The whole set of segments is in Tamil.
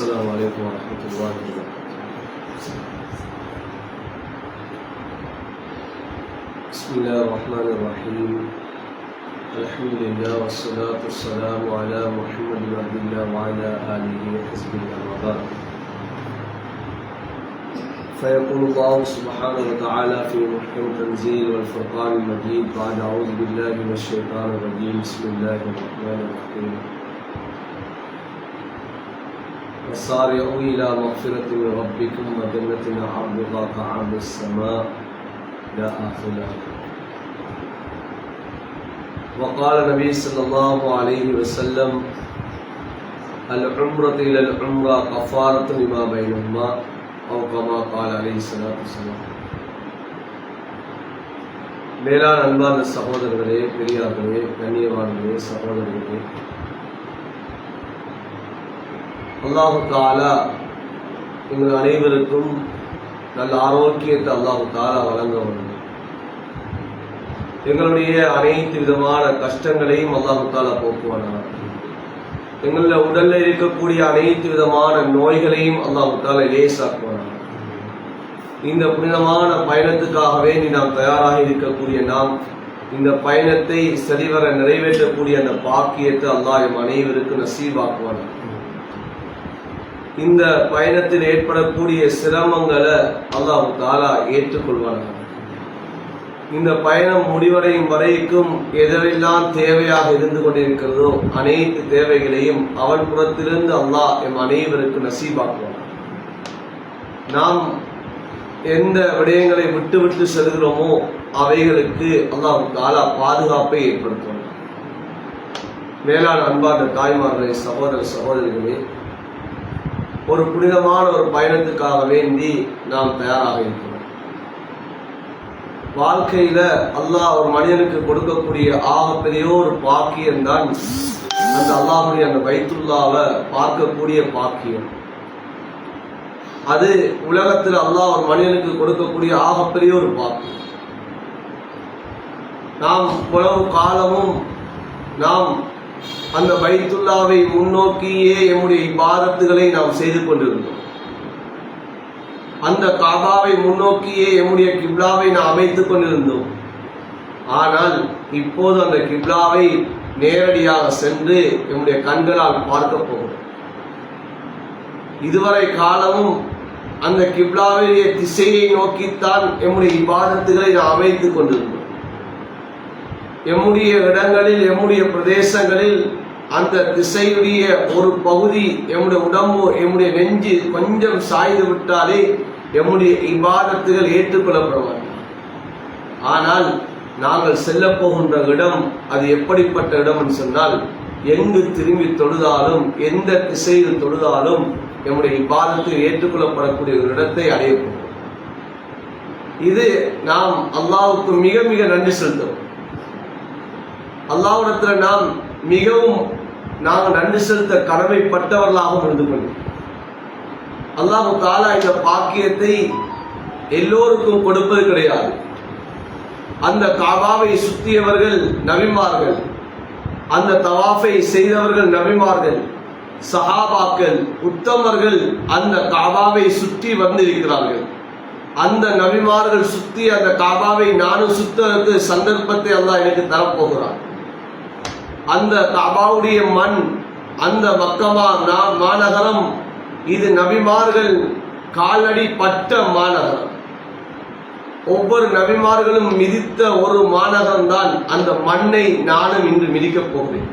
السلام عليكم ورحمة الله وبركاته. بسم الله الرحمن الرحيم. الحمد لله والصلاة والسلام على محمد بن عبد الله وعلى آله وحزبه الرضا. فيقول الله سبحانه وتعالى في محكم تنزيل والفرقان المجيد بعد أعوذ بالله من الشيطان الرجيم. بسم الله الرحمن الرحيم. وسارعوا إلى مغفرة من ربكم وجنة عرضها كعرض السماء إلى آخره. وقال النبي صلى الله عليه وسلم العمرة إلى العمرة كفارة لما بينهما أو كما قال عليه الصلاة والسلام. மேலான அன்பார்ந்த சகோதரர்களே, பெரியார்களே, கண்ணியவான்களே, சகோதரர்களே, அல்லாஹு தஆலா எங்கள் அனைவருக்கும் நல்ல ஆரோக்கியத்தை அல்லாஹு தஆலா வழங்க வேண்டும். எங்களுடைய அனைத்து விதமான கஷ்டங்களையும் அல்லாஹு தஆலா போக்குவானார். எங்களுடைய உடலில் இருக்கக்கூடிய அனைத்து விதமான நோய்களையும் அல்லாஹு தஆலா லேசாக்குவானார். இந்த புனிதமான பயணத்துக்காகவே நாம் தயாராக இருக்கக்கூடிய நாம் இந்த பயணத்தை சரிவர நிறைவேற்றக்கூடிய அந்த பாக்கியத்தை அல்லாஹ் எம் அனைவருக்கு நசீபாக்குவானார். இந்த பயணத்தில் ஏற்படக்கூடிய சிரமங்களை அல்லாஹ் தஆலா ஏற்றுக்கொள்வானார். இந்த பயணம் முடிவடையும் வரைக்கும் எதெல்லாம் தேவையாக இருந்து கொண்டிருக்கிறதோ அனைத்து தேவைகளையும் அவன் புறத்திலிருந்து அல்லாஹ் எம் அனைவருக்கு நசீபாக்குவானார். நாம் எந்த விடயங்களை விட்டு விட்டு செல்கிறோமோ அவைகளுக்கு அல்லாஹ் தஆலா பாதுகாப்பை ஏற்படுத்துவார். மேலான அன்பார்ந்த தாய்மார்களே, சகோதர சகோதரிகளே, ஒரு புனிதமான ஒரு பயணத்துக்காக வேண்டி நாம் தயாராக இருக்கிறோம். வாழ்க்கையில அல்லாஹ் ஒரு மனிதனுக்கு கொடுக்கக்கூடிய ஆகப்பெரிய ஒரு பாக்கியம்தான் அந்த அல்லாஹ்வுடைய அந்த பைத்துல்லாவை பார்க்கக்கூடிய பாக்கியம். அது உலகத்தில் அல்லாஹ் ஒரு மனிதனுக்கு கொடுக்கக்கூடிய ஆகப்பெரிய ஒரு பாக்கியம். நாம் இவ்வளவு காலமும் நாம் அந்த பைத்துல்லாவை முன்னோக்கியே எம்முடைய இபாதத்துகளை நாம் செய்து கொண்டிருந்தோம். அந்த காபாவை முன்னோக்கியே எம்முடைய கிப்லாவை நாம் அமைத்துக் கொண்டிருந்தோம். ஆனால் இப்போது அந்த கிப்லாவை நேரடியாக சென்று எம்முடைய கண்களால் பார்க்க போகிறோம். இதுவரை காலமும் அந்த கிப்லாவுடைய திசையை நோக்கித்தான் எம்முடைய இபாதத்துகளை நாம் அமைத்துக் கொண்டிருந்தோம். எம்முடைய இடங்களில், எம்முடைய பிரதேசங்களில் அந்த திசையுடைய ஒரு பகுதி எம்முடைய உடம்பு, எம்முடைய நெஞ்சு கொஞ்சம் சாய்ந்து விட்டாலே எம்முடைய இபாதத்துகள் ஏற்றுக்கொள்ளப்படுவார்கள். ஆனால் நாங்கள் செல்ல போகின்ற இடம் அது எப்படிப்பட்ட இடம் என்று சொன்னால், எங்கு திரும்பி தொழுதாலும், எந்த திசையில் தொழுதாலும் எம்முடைய இபாதத்தில் ஏற்றுக்கொள்ளப்படக்கூடிய ஒரு இடத்தை அடையப்படும். இது நாம் அல்லாஹ்வுக்கு மிக மிக நன்றி செலுத்துவோம். அல்லாஹ்விடத்தில் நாம் மிகவும் நாங்கள் நன்றி செலுத்த கடமைப்பட்டவர்களாகவும் இருந்து கொண்டோம். அல்லாஹ் தஆலா இந்த பாக்கியத்தை எல்லோருக்கும் கொடுப்பது கிடையாது. அந்த காபாவை சுத்தியவர்கள் நபிமார்கள், அந்த தவாஃபை செய்தவர்கள் நபிமார்கள், சஹாபாக்கள், உத்தமர்கள் அந்த காபாவை சுற்றி வந்திருக்கிறார்கள். அந்த நபிமார்கள் சுத்தி அந்த காபாவை நானும் சுத்தற்கு சந்தர்ப்பத்தை அல்லாஹ் எனக்கு தரப்போகிறார். அந்த காபாவுடைய மண், அந்த மக்கமா மாநகரம், இது நபிமார்கள் காலடி பட்ட மாநகரம். ஒவ்வொரு நபிமார்களும் மிதித்த ஒரு மாநகரம் தான் அந்த மண்ணை நானும் இன்று மிதிக்கப் போகிறேன்.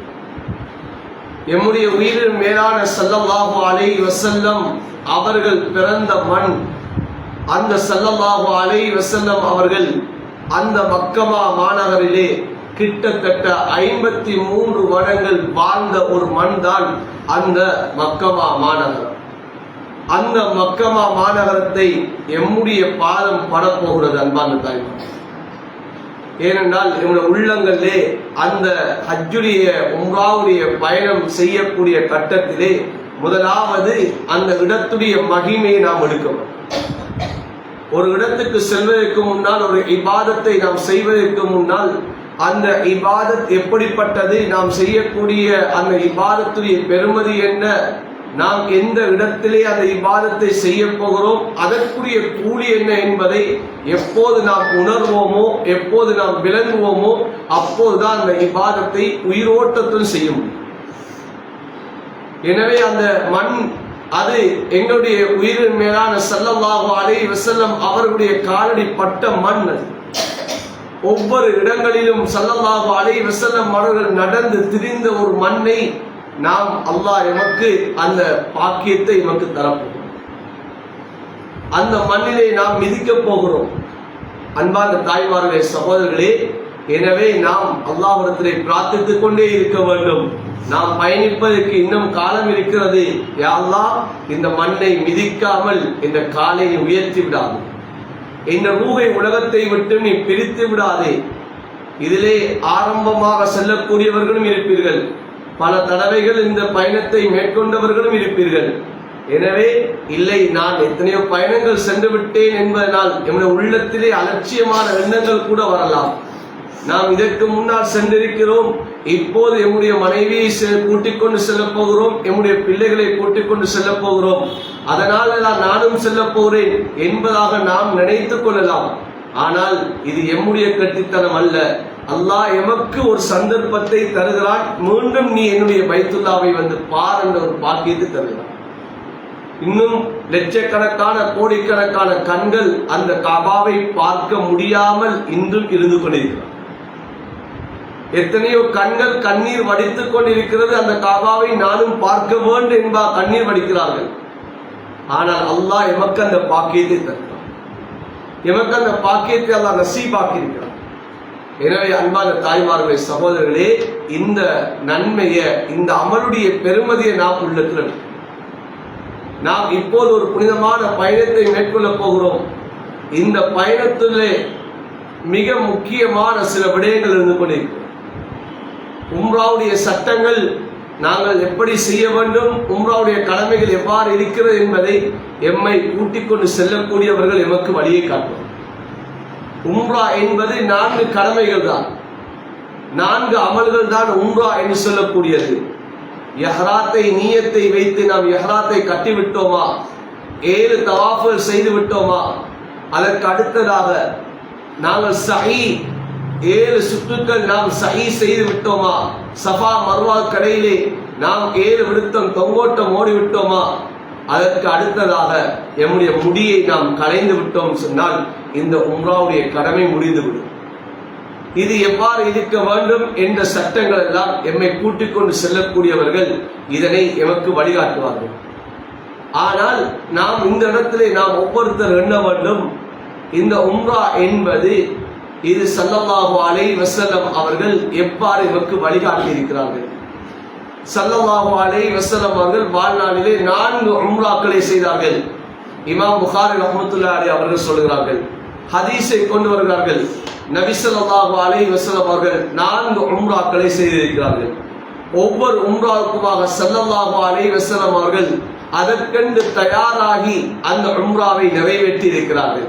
எம்முடைய உயிரின் மேலான ஸல்லல்லாஹு அலைஹி வஸல்லம் அவர்கள் பிறந்த மண், அந்த ஸல்லல்லாஹு அலைஹி வஸல்லம் அவர்கள் அந்த மக்கமா மாநகரிலே கிட்டத்தட்ட 53 வருடங்கள் வாழ்ந்த ஒரு மண் தான் அந்த மக்கமா மாநகரம். அந்த மக்கமா மாநகரத்தை எம்முடைய பாதம் படப்போகிறது அன்பான தாய்மார். ஏனென்றால் எங்களுடைய உள்ளங்களிலே அந்த ஹஜ்ஜுடைய உம்ராவுடைய பயணம் செய்யக்கூடிய கட்டத்திலே முதலாவது அந்த இடத்துடைய மகிமையை நாம் எடுக்கணும். ஒரு இடத்துக்கு செல்வதற்கு முன்னால், ஒரு இபாதத்தை நாம் செய்வதற்கு முன்னால் அந்த இபாதத் எப்படிப்பட்டது, நாம் செய்யக்கூடிய அந்த இபாதத்துடைய பெருமதி என்ன, நாம் எந்த இடத்திலே அந்த இபாதத்தை செய்ய போகிறோம், அதற்குரிய கூலி என்ன என்பதை எப்போது நாம் உணர்வோமோ, எப்போது நாம் விளங்குவோமோ, அப்போதுதான் அந்த இபாதத்தை உயிரோட்டத்துடன் செய்ய முடியும். எனவே அந்த மண் அது எங்களுடைய உயிரின் மேலான ஸல்லல்லாஹு அலைஹி வஸல்லம் அவர்களுடைய காலடி பட்ட மண். ஒவ்வொரு இடங்களிலும் ஸல்லல்லாஹு அலைஹி வஸல்லம் அவர்கள் நடந்து திரிந்த ஒரு மண்ணை நாம் அல்லாஹ் எமக்கு அந்த பாக்கியத்தை எமக்கு தரப்போகிறோம். அந்த மண்ணிலே நாம் மிதிக்க போகிறோம். அன்பார்ந்த தாய்மார்களே, சகோதரர்களே, எனவே நாம் அல்லாஹ்விடத்திலே பிரார்த்தித்துக் கொண்டே இருக்க வேண்டும். நாம் பயணிப்பதற்கு இன்னும் காலம் இருக்கிறது. யா அல்லாஹ், இந்த மண்ணை மிதிக்காமல் இந்த காலை உயர்த்தி விடாது, இந்த ரூஹை உலகத்தை விட்டு நீ பிரித்து விடாதே. இதிலே ஆரம்பமாக செல்லக்கூடியவர்களும் இருப்பீர்கள், பல தடவைகள் இந்த பயணத்தை மேற்கொண்டவர்களும் இருப்பீர்கள். எனவே இல்லை, நான் எத்தனையோ பயணங்கள் சென்று விட்டேன் என்பதனால் என்னுடைய உள்ளத்திலே அலட்சியமான எண்ணங்கள் கூட வரலாம். நாம் இதற்கு முன்னால் சென்றிருக்கிறோம், இப்போது எம்முடைய மனைவியை கூட்டிக் கொண்டு செல்ல போகிறோம், எம்முடைய பிள்ளைகளை கூட்டிக் கொண்டு செல்ல போகிறோம், அதனால நானும் செல்ல போகிறேன் என்பதாக நாம் நினைத்துக் கொள்ளலாம். ஆனால் இது எம்முடைய கட்டித்தனம் அல்ல. அல்லாஹ் எமக்கு ஒரு சந்தர்ப்பத்தை தருகிறான். மீண்டும் நீ என்னுடைய பைத்துல்லாவை வந்து பார் என்ற ஒரு பாக்கியத்தை தருகிறான். இன்னும் லட்சக்கணக்கான கோடிக்கணக்கான கண்கள் அந்த காபாவை பார்க்க முடியாமல் இன்றும் இருந்து கொண்டிருக்கிறார். எத்தனையோ கண்கள் கண்ணீர் வடித்துக் கொண்டிருக்கிறது, அந்த காபாவை நானும் பார்க்க வேண்டும் என்பா கண்ணீர் வடிக்கிறார்கள். ஆனால் அல்லாஹ் எமக்கு அந்த பாக்கியத்தை தருகிறான். எமக்கு அந்த பாக்கியத்தை அல்லாஹ் நசீபாக்கி இருக்கிறான். எனவே அன்பான தாய்மார்களே, சகோதரர்களே, இந்த நன்மையை, இந்த அமலுடைய பெருமதியை நாம் உள்ளத்தில் நாம் இப்போது ஒரு புனிதமான பயணத்தை மேற்கொள்ள போகிறோம். இந்த பயணத்திலே மிக முக்கியமான சில விடயங்கள் இருந்து கொண்டிருக்கிறோம். உம்ராவுடைய சட்டங்கள் நாங்கள் எப்படி செய்ய வேண்டும், உம்ராவுடைய கடமைகள் எவ்வாறு இருக்கிறது என்பதை எம்மை கூட்டிக் கொண்டு செல்லக்கூடியவர்கள் எமக்கு வழியை காட்டுவோம். உம்ரா என்பது 4 கடமைகள் தான், 4 அமல்கள் தான் உம்ரா என்று சொல்லக்கூடியது. இஹ்ராத்தை நியத்தை வைத்து நாம் இஹ்ராத்தை கட்டிவிட்டோமா, 7 தவாஃபுகள் செய்து விட்டோமா, அதற்கு அடுத்ததாக நாங்கள் சஹீ 7 சுற்றுக்கள் நாம் சஹீ செய்து விட்டோமா, சஃபா மர்வா கடையிலே நாம் 7 விடுத்தம் தொங்கோட்டம் ஓடிவிட்டோமா, அதற்கு அடுத்ததாக எம்முடைய முடியை நாம் களைந்து விட்டோம் சொன்னால் இந்த உம்ராவுடைய கடமை முடிந்துவிடும். இது எவ்வாறு இருக்க வேண்டும் என்ற சட்டங்கள் எல்லாம் எம்மை கூட்டிக் கொண்டு செல்லக்கூடியவர்கள் இதனை எமக்கு வழிகாட்டுவார்கள். ஆனால் நாம் இந்த இடத்திலே நாம் ஒவ்வொருத்தர் எண்ண வேண்டும், இந்த உம்ரா என்பது இது ஸல்லல்லாஹு அலைஹி வஸல்லம் அவர்கள் எவ்வாறு எமக்கு வழிகாட்டி இருக்கிறார்கள். ஸல்லல்லாஹு அலைஹி வஸல்லம் அவர்கள் வாழ்நாளிலே 4 உம்ராக்களை செய்தார்கள். இமாம் புகாரி ரஹ்மத்துல்லாஹி அலைஹி அவர்கள் சொல்கிறார்கள், ஹதீஸை கொண்டு வருகிறார்கள். நபி ஸல்லல்லாஹு அலைஹி வஸல்லம் அவர்கள் 4 உம்ராக்களை செய்திருக்கிறார்கள். ஒவ்வொரு உம்ராவுக்குமாக ஸல்லல்லாஹு அலைஹி வஸல்லம் அவர்கள் அதற்கென்று தயாராகி அந்த உம்ராவை நிறைவேற்றி இருக்கிறார்கள்.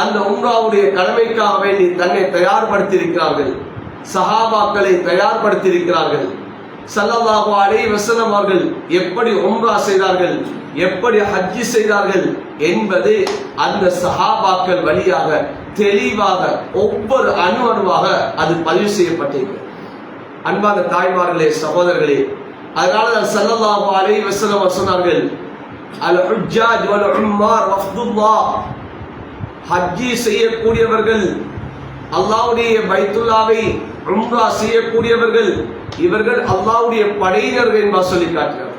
அந்த உம்ராவுடைய கடமைக்காக வேண்டி தன்னை தயார்படுத்தி இருக்கிறார்கள், சஹாபாக்களை தயார்படுத்தி இருக்கிறார்கள். ஸல்லல்லாஹு அலைஹி வஸல்லம் அவர்கள் எப்படி உம்ரா செய்தார்கள், எப்படி ஹஜ்ஜி செய்தார்கள் என்பது அந்த சஹாபாக்கள் வழியாக தெளிவாக ஒவ்வொரு அணுவாக அது பதிவு செய்யப்பட்டிருக்கிறது. அன்பான தாய்மார்களே, சகோதரர்களே, அதனால ஸல்லல்லாஹு அலைஹி வஸல்லம் சொன்னார்கள், அல் ஹுஜ்ஜாஜ் வல் உம்மார் வஃதுல்லாஹ், ஹஜ்ஜி செய்யக்கூடியவர்கள், அல்லாஹ்வுடைய பைத்துல்லாவை உம்ரா செய்யக்கூடியவர்கள், இவர்கள் அல்லாஹ்வுடைய படையினர்கள் என்பா சொல்லி காட்டுகிறார்.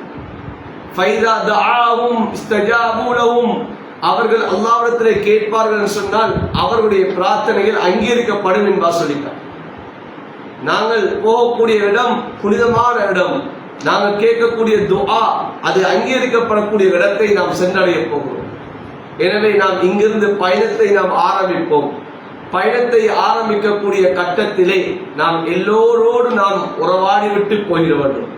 ஃபைதா தஆஹும் இஸ்தஜாபு லஹும், அவர்கள் அல்லாஹ்விடத்திலே கேட்பார்கள் சொன்னால் அவர்களுடைய பிரார்த்தனைகள் அங்கீகரிக்கப்படும் என்பா சொல்லிட்டார். நாங்கள் போகக்கூடிய இடம் புனிதமான இடம், நாங்கள் கேட்கக்கூடிய துஆ அது அங்கீகரிக்கப்படக்கூடிய இடத்தை நாம் சென்றடைய போகிறோம். எனவே நாம் இங்கிருந்து பயணத்தை நாம் ஆரம்பிப்போம். பயணத்தை ஆரம்பிக்கக்கூடிய கட்டத்திலே நாம் எல்லோரோடு நாம் உறவாடி விட்டு போயிட வேண்டும்.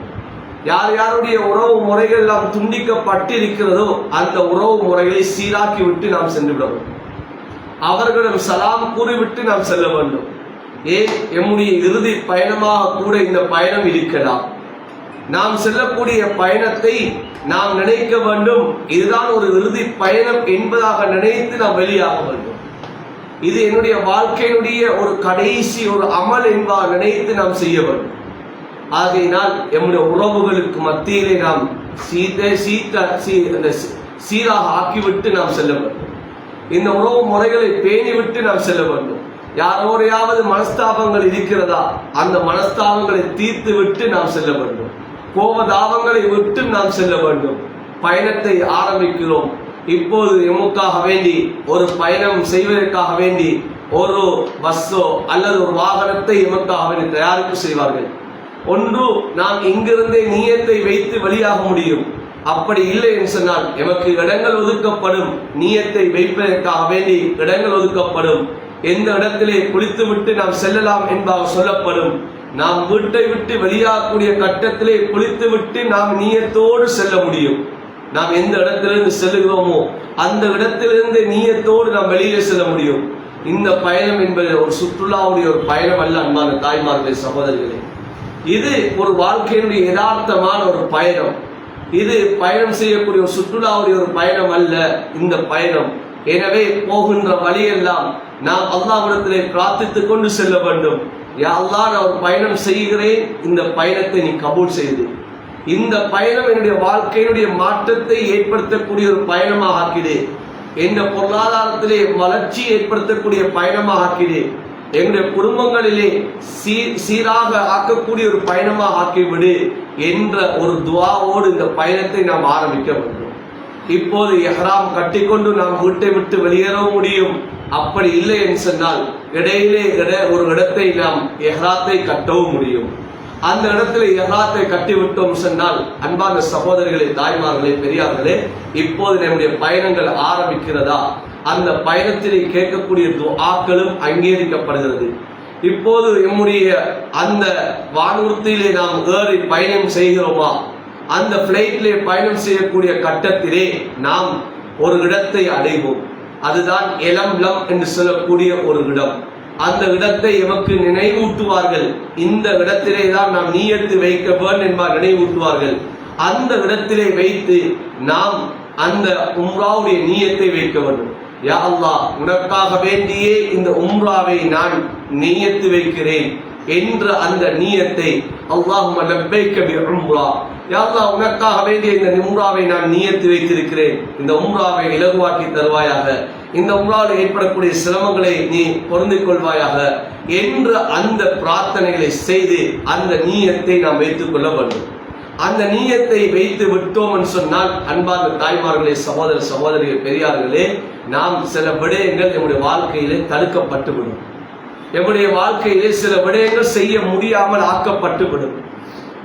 யார் யாருடைய உறவு முறைகள் எல்லாம் துண்டிக்கப்பட்டிருக்கிறதோ அந்த உறவு முறைகளை சீராக்கி விட்டு நாம் சென்று விட வேண்டும். அவர்களிடம் சலாம் கூறிவிட்டு நாம் செல்ல வேண்டும். ஏன், எம்முடைய இறுதி பயணமாக கூட இந்த பயணம் இருக்கலாம். நாம் செல்லக்கூடிய பயணத்தை நாம் நினைக்க வேண்டும், இதுதான் ஒரு இறுதி பயணம் என்பதாக நினைத்து நாம் வெளியாக வேண்டும். இது என்னுடைய வாழ்க்கையினுடைய ஒரு கடைசி ஒரு அமல் என்பதாக நினைத்து நாம் செய்ய வேண்டும். ஆகையினால் நம்முடைய உறவுகளுக்கு மத்தியிலே நாம் சீராக ஆக்கிவிட்டு நாம் செல்ல வேண்டும். இந்த உறவு முறைகளை பேணிவிட்டு நாம் செல்ல வேண்டும். யாரோடையாவது மனஸ்தாபங்கள் இருக்கிறதா, அந்த மனஸ்தாபங்களை தீர்த்து விட்டு நாம் செல்ல வேண்டும். கோபதாபங்களை விட்டு நாம் செல்ல வேண்டும். பயணத்தை ஆரம்பிக்கிறோம். இப்போது எமக்காக வேண்டி ஒரு பயணம் செய்வதற்காக வேண்டி ஒரு பஸ்ஸோ அல்லது ஒரு வாகனத்தை எமக்காக வேண்டி தயாரிப்பு செய்வார்கள். ஒன்று, நாம் இங்கிருந்தே நியத்தை வைத்து வெளியாக முடியும். அப்படி இல்லை என்று சொன்னால் எமக்கு இடங்கள் ஒதுக்கப்படும். நியத்தை வைப்பதற்காக வேண்டி இடங்கள் ஒதுக்கப்படும். எந்த இடத்திலே குளித்து விட்டு நாம் செல்லலாம் என்பதாக சொல்லப்படும். நாம் வீட்டை விட்டு வெளியாகக்கூடிய கட்டத்திலே குளித்து விட்டு நாம் நியத்தோடு செல்ல முடியும். நாம் எந்த இடத்திலிருந்து செல்லுகிறோமோ அந்த இடத்திலிருந்து நியத்தோடு நாம் வெளியே செல்ல முடியும். இந்த பயணம் என்பது ஒரு சுற்றுலாவுடைய ஒரு பயணம் அல்ல. அன்பான தாய்மார்களே, சகோதரர்களே, இது ஒரு வாழ்க்கையினுடைய யதார்த்தமான ஒரு பயணம். இது பயணம் செய்யக்கூடிய ஒரு சுற்றுலாவுடைய ஒரு பயணம் அல்ல இந்த பயணம். எனவே போகின்ற வழியெல்லாம் நாம் அல்லாஹ்விடத்திலே பிரார்த்தித்துக் கொண்டு செல்ல வேண்டும். யா அல்லாஹ், நான் ஒரு பயணம் செய்கிறேன், இந்த பயணத்தை நீ கபூல் செய்து இந்த பயணம் என்னுடைய வாழ்க்கையினுடைய மாற்றத்தை ஏற்படுத்தக்கூடிய ஒரு பயணமாக ஆக்கிடு. என்ற பொருளாதாரத்திலே வளர்ச்சி ஏற்படுத்தக்கூடிய பயணமாக ஆக்கிடு. எங்களுடைய குடும்பங்களிலே சீராக ஆக்கக்கூடிய ஒரு பயணமாக ஆக்கிவிடு என்ற ஒரு துஆவோடு இந்த பயணத்தை நாம் ஆரம்பிக்க வேண்டும். இப்போது எஹ்ராம் கட்டிக்கொண்டு நாம் வீட்டை விட்டு வெளியேறவும் முடியும். அப்படி இல்லை என்று சொன்னால் இடையிலே ஒரு இடத்தை நாம் எஹ்ராத்தை கட்டவும் முடியும். அந்த இடத்துல எஹ்ராத்தை கட்டிவிட்டோம் சொன்னால், அன்பான சகோதரிகளே, தாய்மார்களே, பெரியார்களே, இப்போது நம்முடைய பயணங்கள் ஆரம்பிக்கிறதா? அந்த பயணத்திலே கேட்கக்கூடிய துஆக்களும் அங்கீகரிக்கப்படுகிறது. இப்போது நம்முடைய அந்த வானூர்தியிலே நாம் ஏறி பயணம் செய்கிறோமா? அந்த பிளைட்டிலே பயணம் செய்யக்கூடிய கட்டத்திலே நாம் ஒரு இடத்தை அடைவோம். அதுதான் எலம்லம் என்று சொல்லக்கூடிய ஒரு இடம். அந்த இடத்தை எமக்கு நினைவூட்டுவார்கள். இந்த இடத்திலே தான் நாம் நியத்து வைக்க வேண்டும் என்பார், நினைவூட்டுவார்கள். அந்த இடத்திலே வைத்து நாம் அந்த உம்ராவுடைய நியத்தை வைக்க வேண்டும். யா அல்லாஹ், உனக்காக வேண்டியே இந்த உம்ராவை நான் நியத்து வைக்கிறேன் என்ற அந்த நியத்தை, அல்லாஹும்ம லப்பைக பி உம்ரா, யா அல்லாஹ், உனக்காக வேண்டிய இந்த உம்ராவை நான் நியத்து வைத்திருக்கிறேன். இந்த உம்ராவை இலகுவாக்கி தருவாயாக. இந்த உம்ராவில் ஏற்படக்கூடிய சிரமங்களை நீ பொருந்திக் கொள்வாயாக என்ற அந்த பிரார்த்தனைகளை செய்து அந்த நியத்தை நாம் வைத்துக் கொள்ள வேண்டும். அந்த நியத்தை வைத்து விட்டோம் என்று சொன்னால், அன்பார்ந்த தாய்மார்களே, சகோதர சகோதரிகள், பெரியார்களே, நாம் சில விடயங்கள் நம்முடைய வாழ்க்கையிலே தடுக்கப்பட்டுவிடும். நம்முடைய வாழ்க்கையிலே சில விடயங்கள் செய்ய முடியாமல் ஆக்கப்பட்டுவிடும்.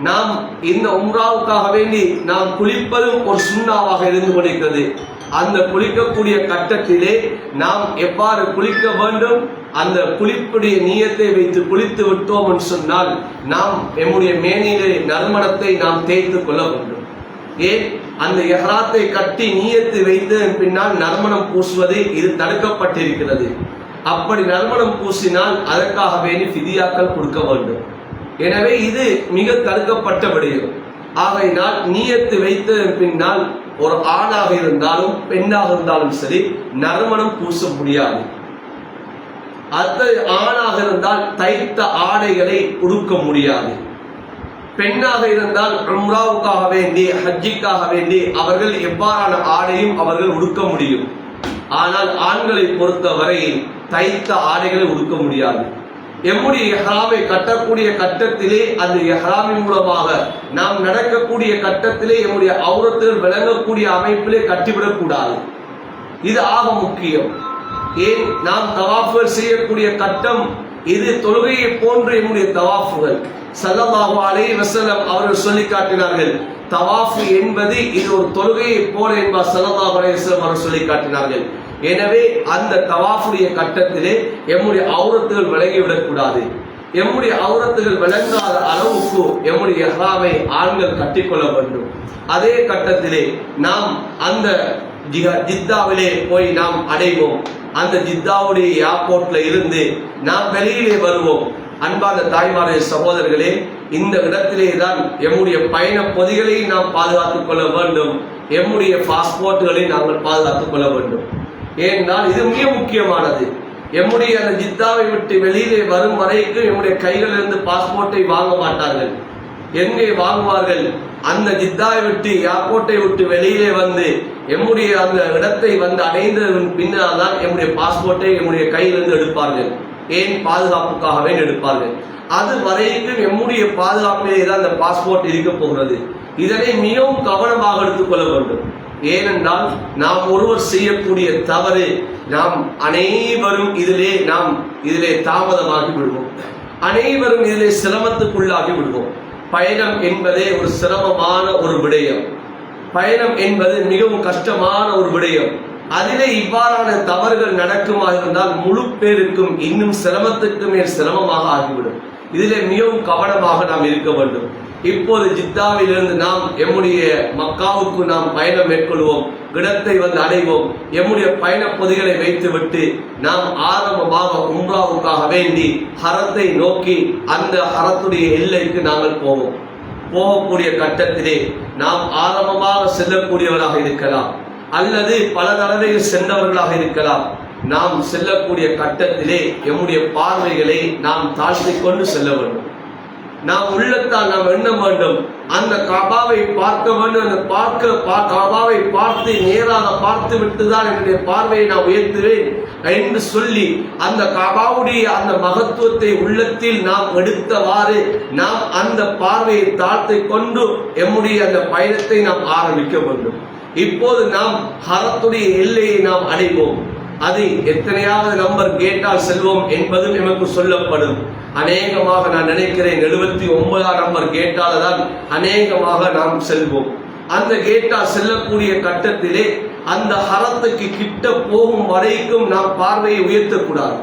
நாம் இந்த உம்ராவுக்காக வேண்டி நாம் குளிப்பதும் ஒரு சுண்ணாவாக இருந்து கொண்டிருக்கிறது. அந்த குளிக்கக்கூடிய கட்டத்திலே நாம் எவ்வாறு குளிக்க வேண்டும், அந்த குளிப்புடைய நியத்தை வைத்து குளித்து விட்டோம் என்று சொன்னால் நாம் நம்முடைய மேனிலே நறுமணத்தை நாம் தேய்த்து கொள்ள வேண்டும். ஏன்? அந்த எஹ்ராத்தை கட்டி நியத்து வைத்து பின்னால் நறுமணம் பூசுவது இது தடுக்கப்பட்டிருக்கிறது. அப்படி நறுமணம் பூசினால் அதற்காக வேண்டி ஃபிதியாக்கள் கொடுக்க வேண்டும். எனவே இது மிக தடுக்கப்பட்ட விடயம். ஆகையினால் நியத்து வைத்த பின்னால் ஒரு ஆணாக இருந்தாலும் பெண்ணாக இருந்தாலும் சரி நறுமணம் பூச முடியாது. அது ஆணாக இருந்தால் தைத்த ஆடைகளை உடுக்க முடியாது. பெண்ணாக இருந்தால் உம்ராவுக்காக வேண்டி, ஹஜ்ஜிக்காக வேண்டி அவர்கள் எவ்வாறான ஆடையும் அவர்கள் உடுக்க முடியும். ஆனால் ஆண்களை பொறுத்தவரையில் தைத்த ஆடைகளை உடுக்க முடியாது. எம்முடைய எஹ்ராமை கட்டக்கூடிய கட்டத்திலே அந்த எஹ்ராமின் மூலமாக நாம் நடக்கக்கூடிய கட்டத்திலே எம்முடைய அவுரத்துகள் விளங்கக்கூடிய அமைப்பிலே கட்டிவிடக்கூடாது. இது ஆக முக்கியம். ஏன்? நாம் தவாஃபுகள் செய்யக்கூடிய கட்டம் இது தொழுகையை போன்று எம்முடைய தவாஃபுகள். ஸல்லல்லாஹு அலைஹி வஸல்லம் அவர்கள் சொல்லி காட்டினார்கள், தவாஃபு என்பது இது ஒரு தொழுகையை போல என்பார் ஸல்லல்லாஹு அலைஹி வஸல்லம் அவர்கள் சொல்லி காட்டினார்கள். எனவே அந்த தவாஃபுடைய கட்டத்திலே எம்முடைய அவுரத்துகள் விலகிவிடக்கூடாது. எம்முடைய அவுரத்துகள் விளங்காத அளவுக்கு எம்முடைய எஹ்ராமை ஆண்கள் கட்டிக்கொள்ள வேண்டும். அதே கட்டத்திலே நாம் அந்த ஜித்தாவிலே போய் நாம் அடைவோம். அந்த ஜித்தாவுடைய ஏர்போர்ட்ல இருந்து நாம் வெளியிலே வருவோம். அன்பான தாய்மார்களே, சகோதரர்களே, இந்த இடத்திலே தான் எம்முடைய பயண பொதிகளை நாம் பாதுகாத்துக் கொள்ள வேண்டும். எம்முடைய பாஸ்போர்ட்டுகளை நாங்கள் பாதுகாத்துக் கொள்ள வேண்டும். ஏனென்றால் இது மிக முக்கியமானது. எம்முடைய அந்த ஜித்தாவை விட்டு வெளியிலே வரும் வரைக்கும் எம்முடைய கைகளிலிருந்து பாஸ்போர்ட்டை வாங்க மாட்டார்கள். எங்கே வாங்குவார்கள்? அந்த ஜித்தாவை விட்டு ஏர்போர்ட்டை விட்டு வெளியிலே வந்து எம்முடைய அந்த இடத்தை வந்து அடைந்ததன் பின்னால் தான் எம்முடைய பாஸ்போர்ட்டை எம்முடைய கையிலிருந்து எடுப்பார்கள். ஏன்? பாதுகாப்புக்காகவே எடுப்பார்கள். அது வரைக்கும் எம்முடைய பாதுகாப்பிலே தான் அந்த பாஸ்போர்ட் இருக்க போகிறது. இதனை மிகவும் கவனமாக எடுத்துக்கொள்ள வேண்டும். ஏனென்றால் நாம் ஒருவர் செய்யக்கூடிய தவறு நாம் அனைவரும் இதிலே தாமதமாகி விடுவோம். அனைவரும் இதிலே சிரமத்துக்குள்ளாகி விடுவோம். பயணம் என்பதே ஒரு சிரமமான ஒரு விடயம். பயணம் என்பது மிகவும் கஷ்டமான ஒரு விடயம். அதிலே இவ்வாறான தவறுகள் நடக்குமாக இருந்தால் முழு பேருக்கும் இன்னும் சிரமத்துக்கு மேல் சிரமமாக ஆகிவிடும். இதிலே மிகவும் கவனமாக நாம் இருக்க வேண்டும். இப்போது ஜித்தாவிலிருந்து நாம் எம்முடைய மக்காவுக்கு நாம் பயணம் மேற்கொள்வோம். இடத்தை வந்து அடைவோம். எம்முடைய பயண பொதிகளை வைத்துவிட்டு நாம் ஆரம்பமாக உம்ராவுக்காக வேண்டி ஹரத்தை நோக்கி அந்த ஹரத்துடைய எல்லைக்கு நாங்கள் போவோம். போகக்கூடிய கட்டத்திலே நாம் ஆரம்பமாக செல்லக்கூடியவராக இருக்கலாம், அல்லது பல தடவைகள் சென்றவர்களாக இருக்கலாம். நாம் செல்லக்கூடிய கட்டத்திலே எம்முடைய பார்வைகளை நாம் தாழ்த்திக் கொண்டு செல்ல வேண்டும். நாம் உள்ளத்தால் நாம் எண்ண வேண்டும், அந்த காபாவை பார்க்க வேண்டும். அந்த காபாவை பார்த்து நேராக பார்த்து விட்டுதான் என்னுடைய பார்வையை நான் உயர்த்துவேன் என்று சொல்லி அந்த காபாவுடைய அந்த மகத்துவத்தை உள்ளத்தில் நாம் எடுத்தவாறு நாம் அந்த பார்வையை தாழ்த்திக் கொண்டு எம்முடைய அந்த பயணத்தை நாம் ஆரம்பிக்க வேண்டும். இப்போது நாம் ஹரத்துடைய எல்லையை நாம் அடைவோம். அது எத்தனையாவது நம்பர் கேட்டால் செல்வோம் என்பதும் எமக்கு சொல்லப்படும். அநேகமாக நான் நினைக்கிறேன் 79ஆம் நம்பர் கேட்டால் தான் அநேகமாக நாம் செல்வோம். அந்த கேட்டால் செல்லக்கூடிய கட்டத்திலே அந்த ஹரத்துக்கு கிட்ட போகும் வரைக்கும் நாம் பார்வையை உயர்த்தக்கூடாது.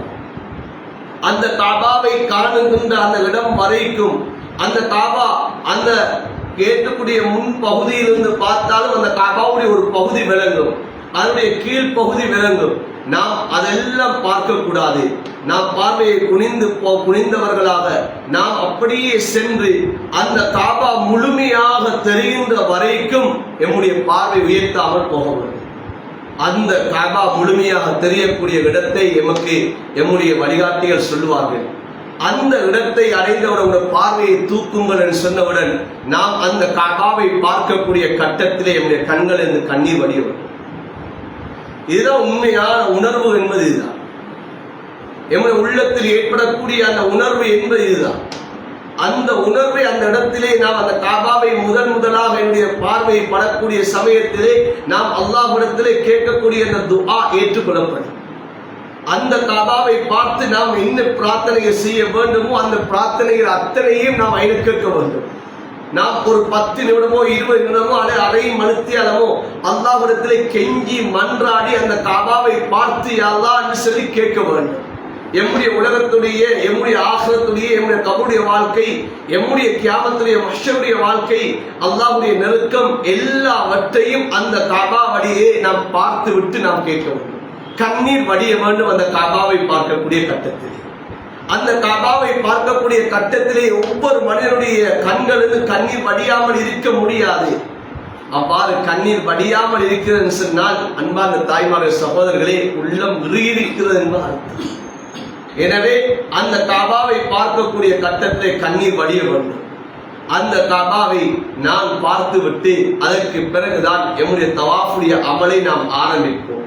அந்த காபாவை காணுகின்ற அந்த இடம் வரைக்கும் அந்த காபா அந்த கேட்டுக்கூடிய முன் பகுதியிலிருந்து பார்த்தாலும் அந்த காபாவுடைய ஒரு பகுதி விளங்கும், அதனுடைய கீழ் பகுதி விளங்கும். நாம் அதெல்லாம் பார்க்க கூடாது. நாம் பார்வையை குனிந்தவர்களாக நாம் அப்படியே சென்று அந்த காபா முழுமையாக தெரிகின்ற வரைக்கும் எம்முடைய பார்வை உயர்த்தாமல் போக வேண்டும். அந்த காபா முழுமையாக தெரியக்கூடிய இடத்தை எம்முடைய வழிகாட்டிகள் சொல்லுவார்கள். அந்த இடத்தை அடைந்தவுடன் பார்வையை தூக்குங்கள் என்று சொன்னவுடன் நாம் அந்த காபாவை பார்க்கக்கூடிய கட்டத்திலே எம்முடைய கண்களிலிருந்து கண்ணீர் வடியும். இதுதான் உண்மையான உணர்வு என்பது. இதுதான் எம்முடைய உள்ளத்தில் ஏற்படக்கூடிய அந்த உணர்வு என்பது. இதுதான் அந்த உணர்வை அந்த இடத்திலே நாம் அந்த காபாவை முதலாக என்னுடைய பார்வையை படக்கூடிய சமயத்திலே நாம் அல்லாஹ்விடத்திலே கேட்கக்கூடிய அந்த துஆ ஏற்றுக்கொள்ளப்படும். அந்த காபாவை பார்த்து நாம் என்ன பிரார்த்தனையை செய்ய வேண்டுமோ அந்த பிரார்த்தனைகள் அத்தனையும் நாம் கேட்க வேண்டும். நாம் ஒரு 10 நிமிடமோ 20 நிமிடமோ அரை மணித்தியாலமோ அல்லாஹ்விடத்திலே கெஞ்சி மன்றாடி அந்த காபாவை பார்த்து யா அல்லாஹ் என்று சொல்லி கேட்க வேண்டும். எம்முடைய உலகத்துடைய, எம்முடைய ஆகிரத்துடைய, எம்முடைய கபருடைய வாழ்க்கை, எம்முடைய கியாமத்துடைய மஹ்ஷருடைய வாழ்க்கை, அல்லாஹ்வுடைய நெருக்கம் எல்லாவற்றையும் அந்த காபா வழியே நாம் பார்த்து விட்டு நாம் கேட்க வேண்டும். கண்ணீர் வடிய வேண்டும் அந்த காபாவை பார்க்கக்கூடிய கட்டத்தில். அந்த காபாவை பார்க்கக்கூடிய கட்டத்திலே ஒவ்வொரு மனிதனுடைய கண்களுக்கு கண்ணீர் வடியாமல் இருக்க முடியாது. அவ்வாறு கண்ணீர் வடியாமல் இருக்கிறது சொன்னால் அன்பான தாய்மார்கள், சகோதரர்களே, உள்ளம் இறுகியிருக்கிறது என்பது அர்த்தம். எனவே அந்த காபாவை பார்க்கக்கூடிய கட்டத்திலே கண்ணீர் வடிய வேண்டும். அந்த காபாவை நாம் பார்த்து விட்டு அதற்கு பிறகுதான் எம்முடைய தவாஃபுடைய அமலை நாம் ஆரம்பிப்போம்.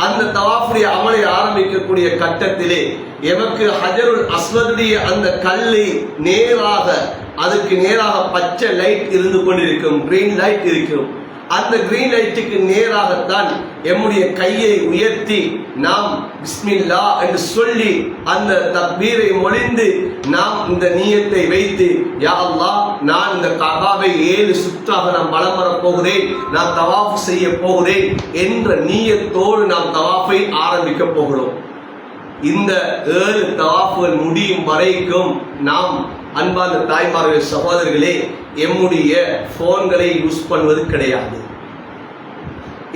அந்த தவாஃபுடைய அமலை ஆரம்பிக்கக்கூடிய கட்டத்திலே எமக்கு ஹஜருல் அஸ்வதுடைய அந்த கல்லை நேராக, அதுக்கு நேராக பச்சை லைட் இருந்து கொண்டிருக்கும், கிரீன் லைட் இருக்கும். அந்த கிரீன் லைட்டுக்கு நேராகத்தான் எம்முடைய கையை உயர்த்தி நாம் பிஸ்மில்லா என்று சொல்லி அந்த தக்பீரை மொழிந்து நாம் இந்த நியத்தை வைத்து யா அல்லாஹ், நான் இந்த காபாவை 7 சுற்றாக நான் வலம் வரப் போகிறேன், நான் தவாஃப் செய்ய போகிறேன் என்ற நியத்தோடு நாம் தவாஃபை ஆரம்பிக்க போகிறோம். இந்த 7 தவாஃபுகள் முடியும் வரைக்கும் நாம் அன்பான தாய்மார்கள், சகோதரர்களே, எம்முடைய போன்களை யூஸ் பண்ணுவது கிடையாது.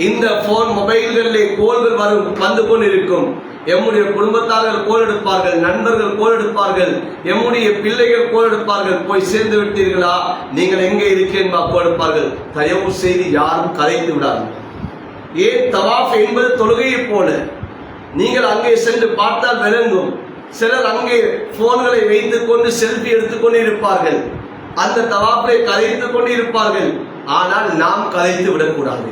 இந்த போன் மொபைல்களிலே கோல்கள் வந்து கொண்டிருக்கும். எம்முடைய குடும்பத்தார்கள் கோல் எடுப்பார்கள், நண்பர்கள் கோல் எடுப்பார்கள், எம்முடைய பிள்ளைகள் கோல் எடுப்பார்கள். போய் சேர்ந்து விட்டீர்களா, நீங்கள் எங்கே இருக்கேன்பா கோல் எடுப்பார்கள். தயவு செய்து யாரும் கலைத்து விடாதீர்கள். ஏன் தவாஃப் என்பது தொழுகையை போல. நீங்கள் அங்கே சென்று பார்த்தால் விளங்கும். சிலர் அங்கே போன்களை வைத்துக் கொண்டு செல்ஃபி எடுத்துக்கொண்டு இருப்பார்கள், அந்த தவாஃபை கலைத்துக் கொண்டு இருப்பார்கள். ஆனால் நாம் கலைத்து விடக்கூடாது.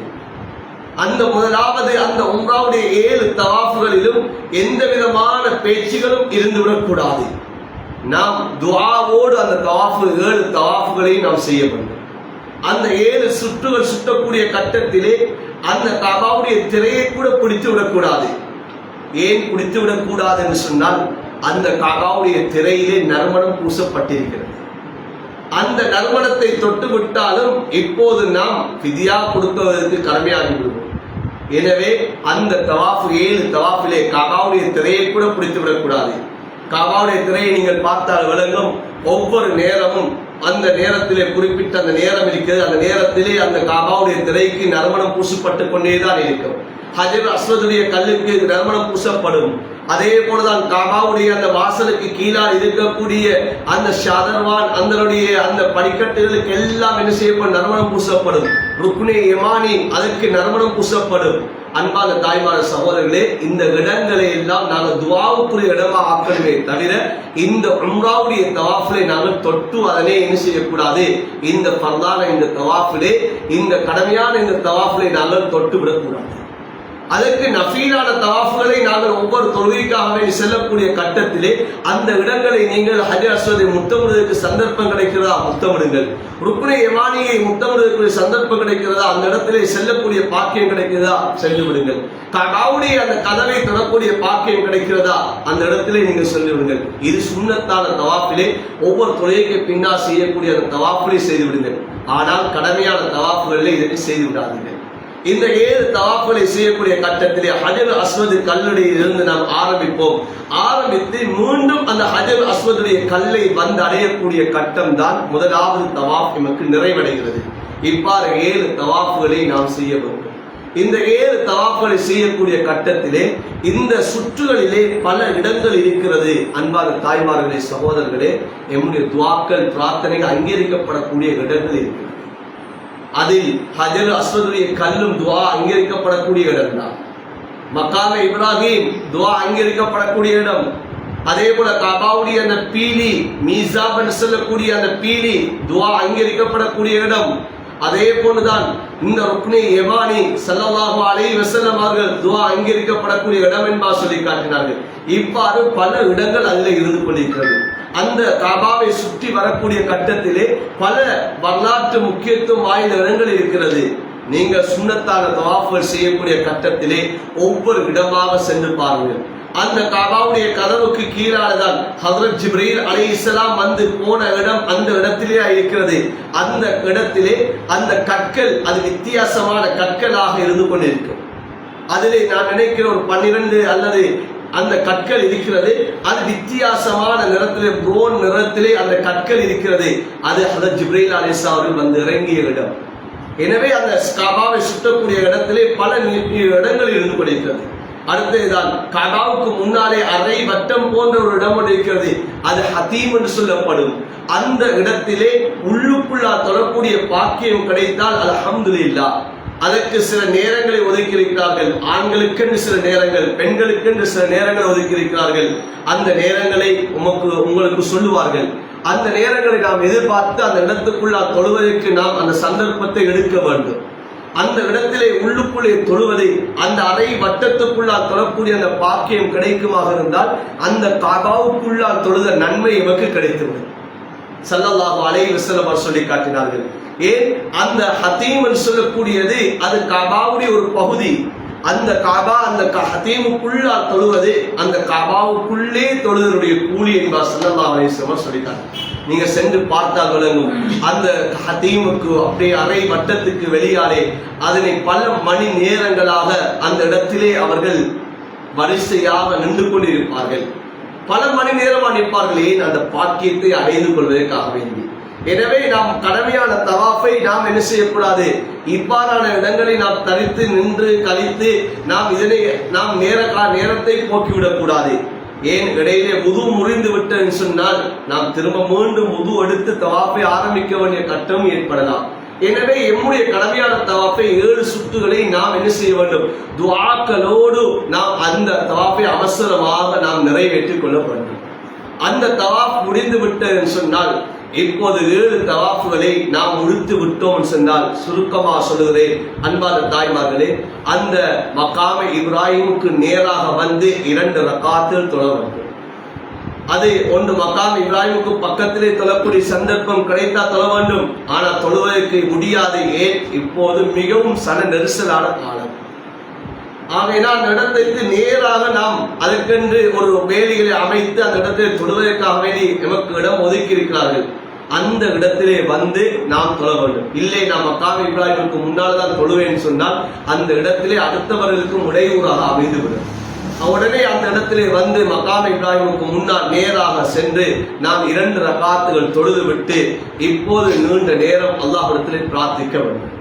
அந்த முதலாவது அந்த உம்ராவுடைய 7 தவாஃபுகளிலும் எந்த விதமான பேச்சுகளும் இருந்துவிடக்கூடாது. நாம் துஆவோடு அந்த 7 தவாஃபுகளையும் நாம் செய்ய வேண்டும். அந்த 7 சுற்றுகள் சுற்றக்கூடிய கட்டத்திலே அந்த கஅபாவுடைய திரையை கூட பிடித்து விடக்கூடாது. ஏன் பிடித்து விடக்கூடாது என்று சொன்னால், அந்த கஅபாவுடைய திரையிலே நறுமணம் பூசப்பட்டிருக்கிறது. அந்த நறுமணத்தை தொட்டு விட்டாலும் இப்போது நாம் ஃபிதியா கொடுப்பதற்கு கடமையாகி விடுவோம். எனவே அந்த தவாஃப் 7 தவாஃபிலே கஅபாவுடைய திரையை கூட பிடித்து விடக்கூடாது. கஅபாவுடைய திரையை நீங்கள் பார்த்தால் விளங்கும். ஒவ்வொரு நேரமும் அந்த நேரத்திலே குறிப்பிட்ட அந்த நேரம் இருக்கிறது. அந்த நேரத்திலே அந்த கஅபாவுடைய திரைக்கு நறுமணம் பூசப்பட்டு கொண்டேதான் இருக்கும். ஹஜர் அஸ்வதுடைய கல்லுக்கு நறுமணம் பூசப்படும். அதே போலதான் கஅபாவுடைய அந்த வாசலுக்கு கீழால் இருக்கக்கூடிய அந்த ஷாதர்வான் அந்த படிக்கட்டுகளுக்கு எல்லாம் என்ன செய்யப்படும், நறுமணம் பூசப்படும். ருக்னே யமானி அதற்கு நறுமணம் பூசப்படும். அன்பான தாய்மார சகோதரர்களே, இந்த இடங்களை எல்லாம் நாங்கள் துஆவுக்குரிய இடமா ஆக்கணுமே தவிர இந்த உம்ராவுடைய தவாஃபிலே நாங்கள் தொட்டு அதனை என்ன செய்யக்கூடாது. இந்த ஃபர்தான இந்த தவாஃபிலே, இந்த கடமையான இந்த தவாஃபிலே நாங்கள் தொட்டு விடக்கூடாது. அதற்கு நஃபீலான தவாஃப்களை நாங்கள் ஒவ்வொரு தொழுகைக்காக செல்லக்கூடிய கட்டத்திலே அந்த இடங்களை நீங்கள் ஹஜர் அஸ்வதை முத்தமிடுவதற்கு சந்தர்ப்பம் கிடைக்கிறதா, முத்தமிடுங்கள். ருக்னே யமானியை முத்தமிடுவதற்கு சந்தர்ப்பம் கிடைக்கிறதா, அந்த இடத்திலே செல்லக்கூடிய பாக்கியம் கிடைக்கிறதா, சென்று விடுங்கள். கஅபாவுடைய அந்த கதவை தொடரக்கூடிய பாக்கியம் கிடைக்கிறதா, அந்த இடத்திலே நீங்கள் சென்று விடுங்கள். இது சுன்னத்தான தவாஃபிலே ஒவ்வொரு தொழுகைக்கு பின்னால் செய்யக்கூடிய அந்த தவாஃபிலே செய்து விடுங்கள். ஆனால் கடமையான தவாஃப்களிலே இதனை செய்து விடாதீர்கள். இந்த 7 தவாஃப்களை செய்யக்கூடிய கட்டத்திலே ஹஜர் அஸ்வது கல்லுடைய இருந்து நாம் ஆரம்பிப்போம். ஆரம்பித்து மீண்டும் அந்த ஹஜர் அஸ்வதுடைய கல்லை வந்து அடையக்கூடிய கட்டம் தான் முதலாவது தவாஃப் நமக்கு நிறைவடைகிறது. இவ்வாறு 7 தவாஃப்களை நாம் செய்ய வேண்டும். இந்த 7 தவாஃப்களை செய்யக்கூடிய கட்டத்திலே இந்த சுற்றுகளிலே பல இடங்கள் இருக்கிறது. அன்பான தாய்மார்களே, சகோதரர்களே, எம்முடைய துஆக்கள் பிரார்த்தனைகள் அங்கீகரிக்கப்படக்கூடிய இடங்கள் இருக்கிறது. அதில் ஹஜர் அஸ்வதுடைய கல்லும் துஆ அங்கீகரிக்கப்படக்கூடிய இடம் தான். மக்காமே இப்ராஹிம் துஆ அங்கீகரிக்கப்படக்கூடிய இடம். அதே போல கஅபாவுடைய அந்த பீலி மீசாப் என்று சொல்லக்கூடிய அந்த பீலி துஆ அங்கீகரிக்கப்படக்கூடிய இடம். அதே போலதான் இந்த ருக்னே யமானி ஸல்லல்லாஹு அலைஹி வஸல்லம் அவர்கள் துஆ அங்கீகரிக்கப்படக்கூடிய இடம் என்பா சொல்லி காட்டினார்கள். இவ்வாறு பல இடங்கள் அதில் இருந்து கொண்டிருக்கிறது. அந்த கஅபாவை சுற்றி வரக்கூடிய கட்டத்திலே பல வரலாற்று முக்கியத்துவம் வாய்ந்த இடங்கள் இருக்கிறது. நீங்கள் சுன்னத்தான தவாஃப்கள் செய்யக்கூடிய கட்டத்திலே ஒவ்வொரு இடமாக சென்று பாருங்கள். அந்த கஅபாவுடைய கதவுக்கு கீழால்தான் ஹஜ்ரத் ஜிப்ரீல் அலைஹிஸ்ஸலாம் வந்து போன இடம் அந்த இடத்திலே இருக்கிறது. அந்த இடத்திலே அந்த கற்கள் அது வித்தியாசமான கற்களாக இருந்து கொண்டிருக்கும். அதிலே நான் நினைக்கிற ஒரு 12 அல்லது அந்த கற்கள் இருக்கிறது. அது வித்தியாசமான நிறத்திலே, ப்ரோன் நிறத்திலே அந்த கற்கள் இருக்கிறது. அது ஹஜ்ரத் ஜிப்ரீல் அலைஹிஸ்ஸலாம் அவர்கள் வந்து இறங்கிய இடம். எனவே அந்த கஅபாவை சுற்றக்கூடிய இடத்திலே பல இடங்கள் இருந்து கொண்டிருக்கிறது. அடுத்ததுதான் கஅபாவுக்கு முன்னாலே அரை வட்டம் போன்ற ஒரு இடம் இருக்கிறது. அது ஹதீம் என்று சொல்லப்படும். அந்த இடத்திலே உள்ளுக்குள்ளா தொழக்கூடிய பாக்கியம் கிடைத்தால் அல்ஹம்துலில்லாஹ். அதற்கு சில நேரங்களை ஒதுக்கி இருக்கிறார்கள். ஆண்களுக்கென்று சில நேரங்கள், பெண்களுக்கென்று சில நேரங்கள் ஒதுக்கி இருக்கிறார்கள். அந்த நேரங்களை உங்களுக்கு சொல்லுவார்கள். அந்த நேரங்களை நாம் எதிர்பார்த்து அந்த இடத்துக்குள்ளா தொழுவதற்கு நாம் அந்த சந்தர்ப்பத்தை எடுக்க வேண்டும். அந்த இடத்திலே உள்ளுக்குள்ளே தொழுவதை, அந்த அரை வட்டத்துக்குள்ளா தொழக்கூடிய அந்த பாக்கியம் கிடைக்குமாக இருந்தால் அந்த கஅபாவுக்குள்ளா தொழுத நன்மை எமக்கு கிடைத்துவிடும். ஸல்லல்லாஹு அலைஹி வஸல்லம் சொல்லி காட்டினார்கள். ஏன் அந்த ஹதீம் என்று சொல்லக்கூடியது அது கஅபாவுடைய ஒரு பகுதி. அந்த கஅபா அந்த ஹதீமுக்குள்ளா தொழுவது அந்த கஅபாவுக்குள்ளே தொழுவதனுடைய கூலி என்பார் ஸல்லல்லாஹு அலைஹி வஸல்லம் சொல்லிட்டாங்க. நீங்க சென்று பார்த்தால் விளங்கும். அந்த ஹதீமுக்கு அப்படியே அரை வட்டத்துக்கு வெளியாலே அதனை பல மணி நேரங்களாக அந்த இடத்திலே அவர்கள் வரிசையாக நின்று கொண்டிருப்பார்கள். பல மணி நேரமாக நிற்பார்கள். ஏன்? அந்த பாக்கியத்தை அடைந்து கொள்வதற்காக வேண்டி. எனவே நாம் கடமையான தவாஃபை நாம் என்ன செய்யக்கூடாது, இவ்வாறான இடங்களை நாம் தரித்து நின்று கழித்து நாம் நேரத்தை போக்கிவிடக் கூடாது. ஏன் இடையிலே வுது முறிந்து விட்டேன்னு சொன்னால் நாம் திரும்ப மீண்டும் வுது எடுத்து தவாஃபை ஆரம்பிக்க வேண்டிய கட்டம் ஏற்படலாம். எனவே எம்முடைய கடமையான தவாஃபை 7 சுற்றுகளை நாம் என்ன செய்ய வேண்டும், துஆக்களோடு நாம் அந்த தவாஃபை அவசரமாக நாம் நிறைவேற்றிக் கொள்ள வேண்டும். அந்த தவாஃப் முடிந்து விட்டேன்னு சொன்னால் இப்போது 7 தவாஃப்களை நாம் முடித்து விட்டோம் சொன்னால், சுருக்கமாக சொல்லுகிறேன் அன்பான தாய்மார்களே, அந்த மகாம இப்ராஹிமுக்கு நேராக வந்து 2 ரக்காத்தில் தொழ வேண்டும். அது ஒன்று மகாம் இப்ராஹிமுக்கு பக்கத்திலே தொழக்கூடிய சந்தர்ப்பம் கிடைத்தா தொழ வேண்டும். ஆனால் தொழுவதற்கு முடியாது. ஏன்? இப்போது மிகவும் சன நெரிசலான காலம். ஆகையினால் அந்த இடத்திற்கு நேராக நாம் அதற்கென்று ஒரு வேலிகளை அமைத்து அந்த இடத்திலே தொழுவதற்காக வேண்டி எமக்கு இடம் ஒதுக்கி இருக்கிறார்கள். அந்த இடத்திலே வந்து நாம் தொழ வேண்டும். இல்லை நாம் மக்காம் இப்ராஹிமுக்கு முன்னால் தான் தொழுவேன்னு சொன்னால் அந்த இடத்திலே அடுத்தவர்களுக்கும் இடையூறாக அமைந்துவிடும். உடனே அந்த இடத்திலே வந்து மக்காம் இப்ராஹிமுக்கு முன்னால் நேராக சென்று நாம் 2 ரக்காத்துகள் தொழுது விட்டு இப்போது நீண்ட நேரம் அல்லாஹ்விடத்திலே பிரார்த்திக்க வேண்டும்.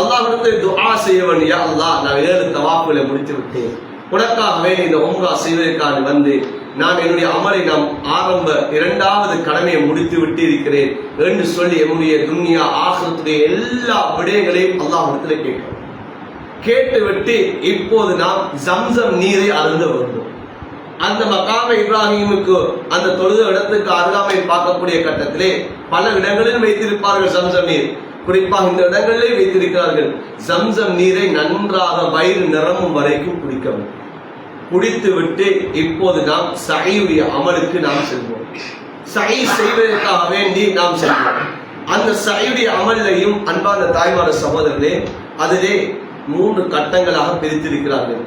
அல்லாஹ்விடத்திலே துஆ செய்ய வேண்டும். யா அல்லாஹ், நான் 7 தவாஃப்களை முடித்து விட்டேன், உனக்காகவே இந்த உம்ரா செய்வதற்காக வந்து நான் என்னுடைய அமலை நாம் ஆரம்ப 2வது கடமையை முடித்து விட்டு இருக்கிறேன் என்று சொல்லி என்னுடைய துன்யா ஆகிரத்துடைய எல்லா விடயங்களையும் அல்லாஹ்விடத்திலே கேட்கிறோம். கேட்டுவிட்டு இப்போது நாம் ஜம்சம் நீரை அருந்த வேண்டும். அந்த மகாம இப்ராஹிமுக்கு அந்த தொழுத இடத்துக்கு அருகாமை பார்க்கக்கூடிய கட்டத்திலே பல இடங்களில் வைத்திருப்பார்கள் ஜம்சம் நீர். குறிப்பாக இந்த இடங்களிலே வைத்திருக்கிறார்கள். ஜம்சம் நீரை நன்றாக வயிறு நிரம்பும் வரைக்கும் குடிக்க வேண்டும். குடித்து விட்டு இப்போது நாம் சஹீயுடைய அமலுக்கு நாம் செல்வோம். சஹீ செய்வதற்காக வேண்டி நாம் செல்வோம். அந்த சஹீயுடைய அமலையும் அன்பான தாய்மார சகோதரர்களே, அதிலே 3 கட்டங்களாக பிரித்திருக்கிறார்கள்.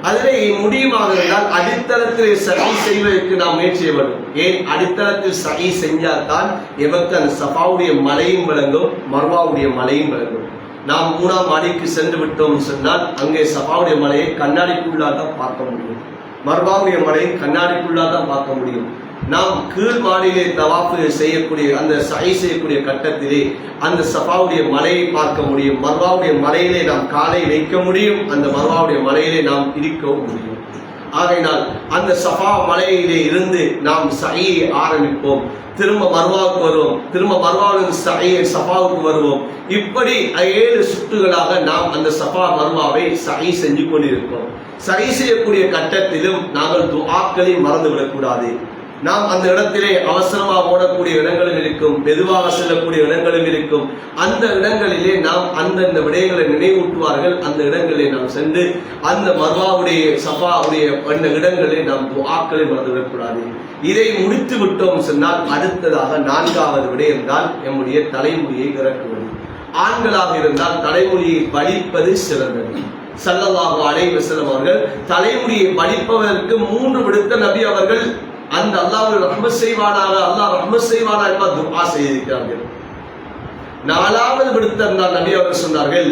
அதிலே முடியுமாக இருந்தால் அடித்தளத்திலே சஹீ செய்வதற்கு நாம் முயற்சி செய்ய வேண்டும். ஏன்? அடித்தளத்தில் சஹீ செஞ்சால்தான் எமக்கு அந்த சஃபாவுடைய மலையும் விளங்கும், மர்வாவுடைய மலையும் விளங்கும். நாம் 3ஆம் மாடிக்கு சென்று விட்டோம் சொன்னால் அங்கே சஃபாவுடைய மலையை கண்ணாடிக்குள்ளாக தான் பார்க்க முடியும், மர்வாவுடைய மலையை கண்ணாடிக்குள்ளாக தான் பார்க்க முடியும். நாம் கீழ் மாடியிலே தவாஃப் செய்யக்கூடிய அந்த சஹீ செய்யக்கூடிய கட்டத்திலே அந்த சஃபாவுடைய மலையை பார்க்க முடியும், மர்வாவுடைய மலையிலே நாம் காலை வைக்க முடியும், அந்த மர்வாவுடைய மலையிலே நாம் இருக்கவும் முடியும். ஆகையினால் அந்த சஃபா மலையிலே இருந்து நாம் சஹீயை ஆரம்பிப்போம். திரும்ப மர்வாவுக்கு வருவோம், திரும்ப மர்வாவிலிருந்து சஃபாவுக்கு வருவோம். இப்படி 7 சுற்றுகளாக நாம் அந்த சஃபா மர்வாவை சஹீ செஞ்சு கொண்டிருக்கிறோம். சஹீ செய்யக்கூடிய கட்டத்திலும் நாங்கள் துஆக்களை மறந்துவிடக்கூடாது. நாம் அந்த இடத்திலே அவசரமாக ஓடக்கூடிய இடங்களும் இருக்கும், மெதுவாக செல்லக்கூடிய இடங்களும் இருக்கும். அந்த இடங்களிலே நாம் அந்தந்த விடயங்களை நினைவூட்டுவார்கள். அந்த இடங்களிலே நாம் சென்று அந்த மர்வாவுடைய சஃபாவுடைய அந்த இடங்களிலே நாம் துஆக்களை மறந்துவிடக்கூடாது. இதை முடித்து விட்டோம் சொன்னால் அடுத்ததாக 4வது விடயம்தான் நம்முடைய தலைமுடியை இறக்குவது. ஆண்களாக இருந்தால் தலைமுடியை வலிப்பது சிறந்தது. ஸல்லல்லாஹு அலைஹி வஸல்லம் அவர்கள் தலைமுடியை வலிப்பதற்கு 3 விடுத்த நபி அவர்கள் அந்த அல்லாஹ் ரஹ்மத் செய்வானாக, அல்லாஹ் ரஹ்மத் செய்வானா என்ப துஆ செய்திருக்கிறார்கள். 4வது விடுத்தம் தான் நபி அவர்கள் சொன்னார்கள்,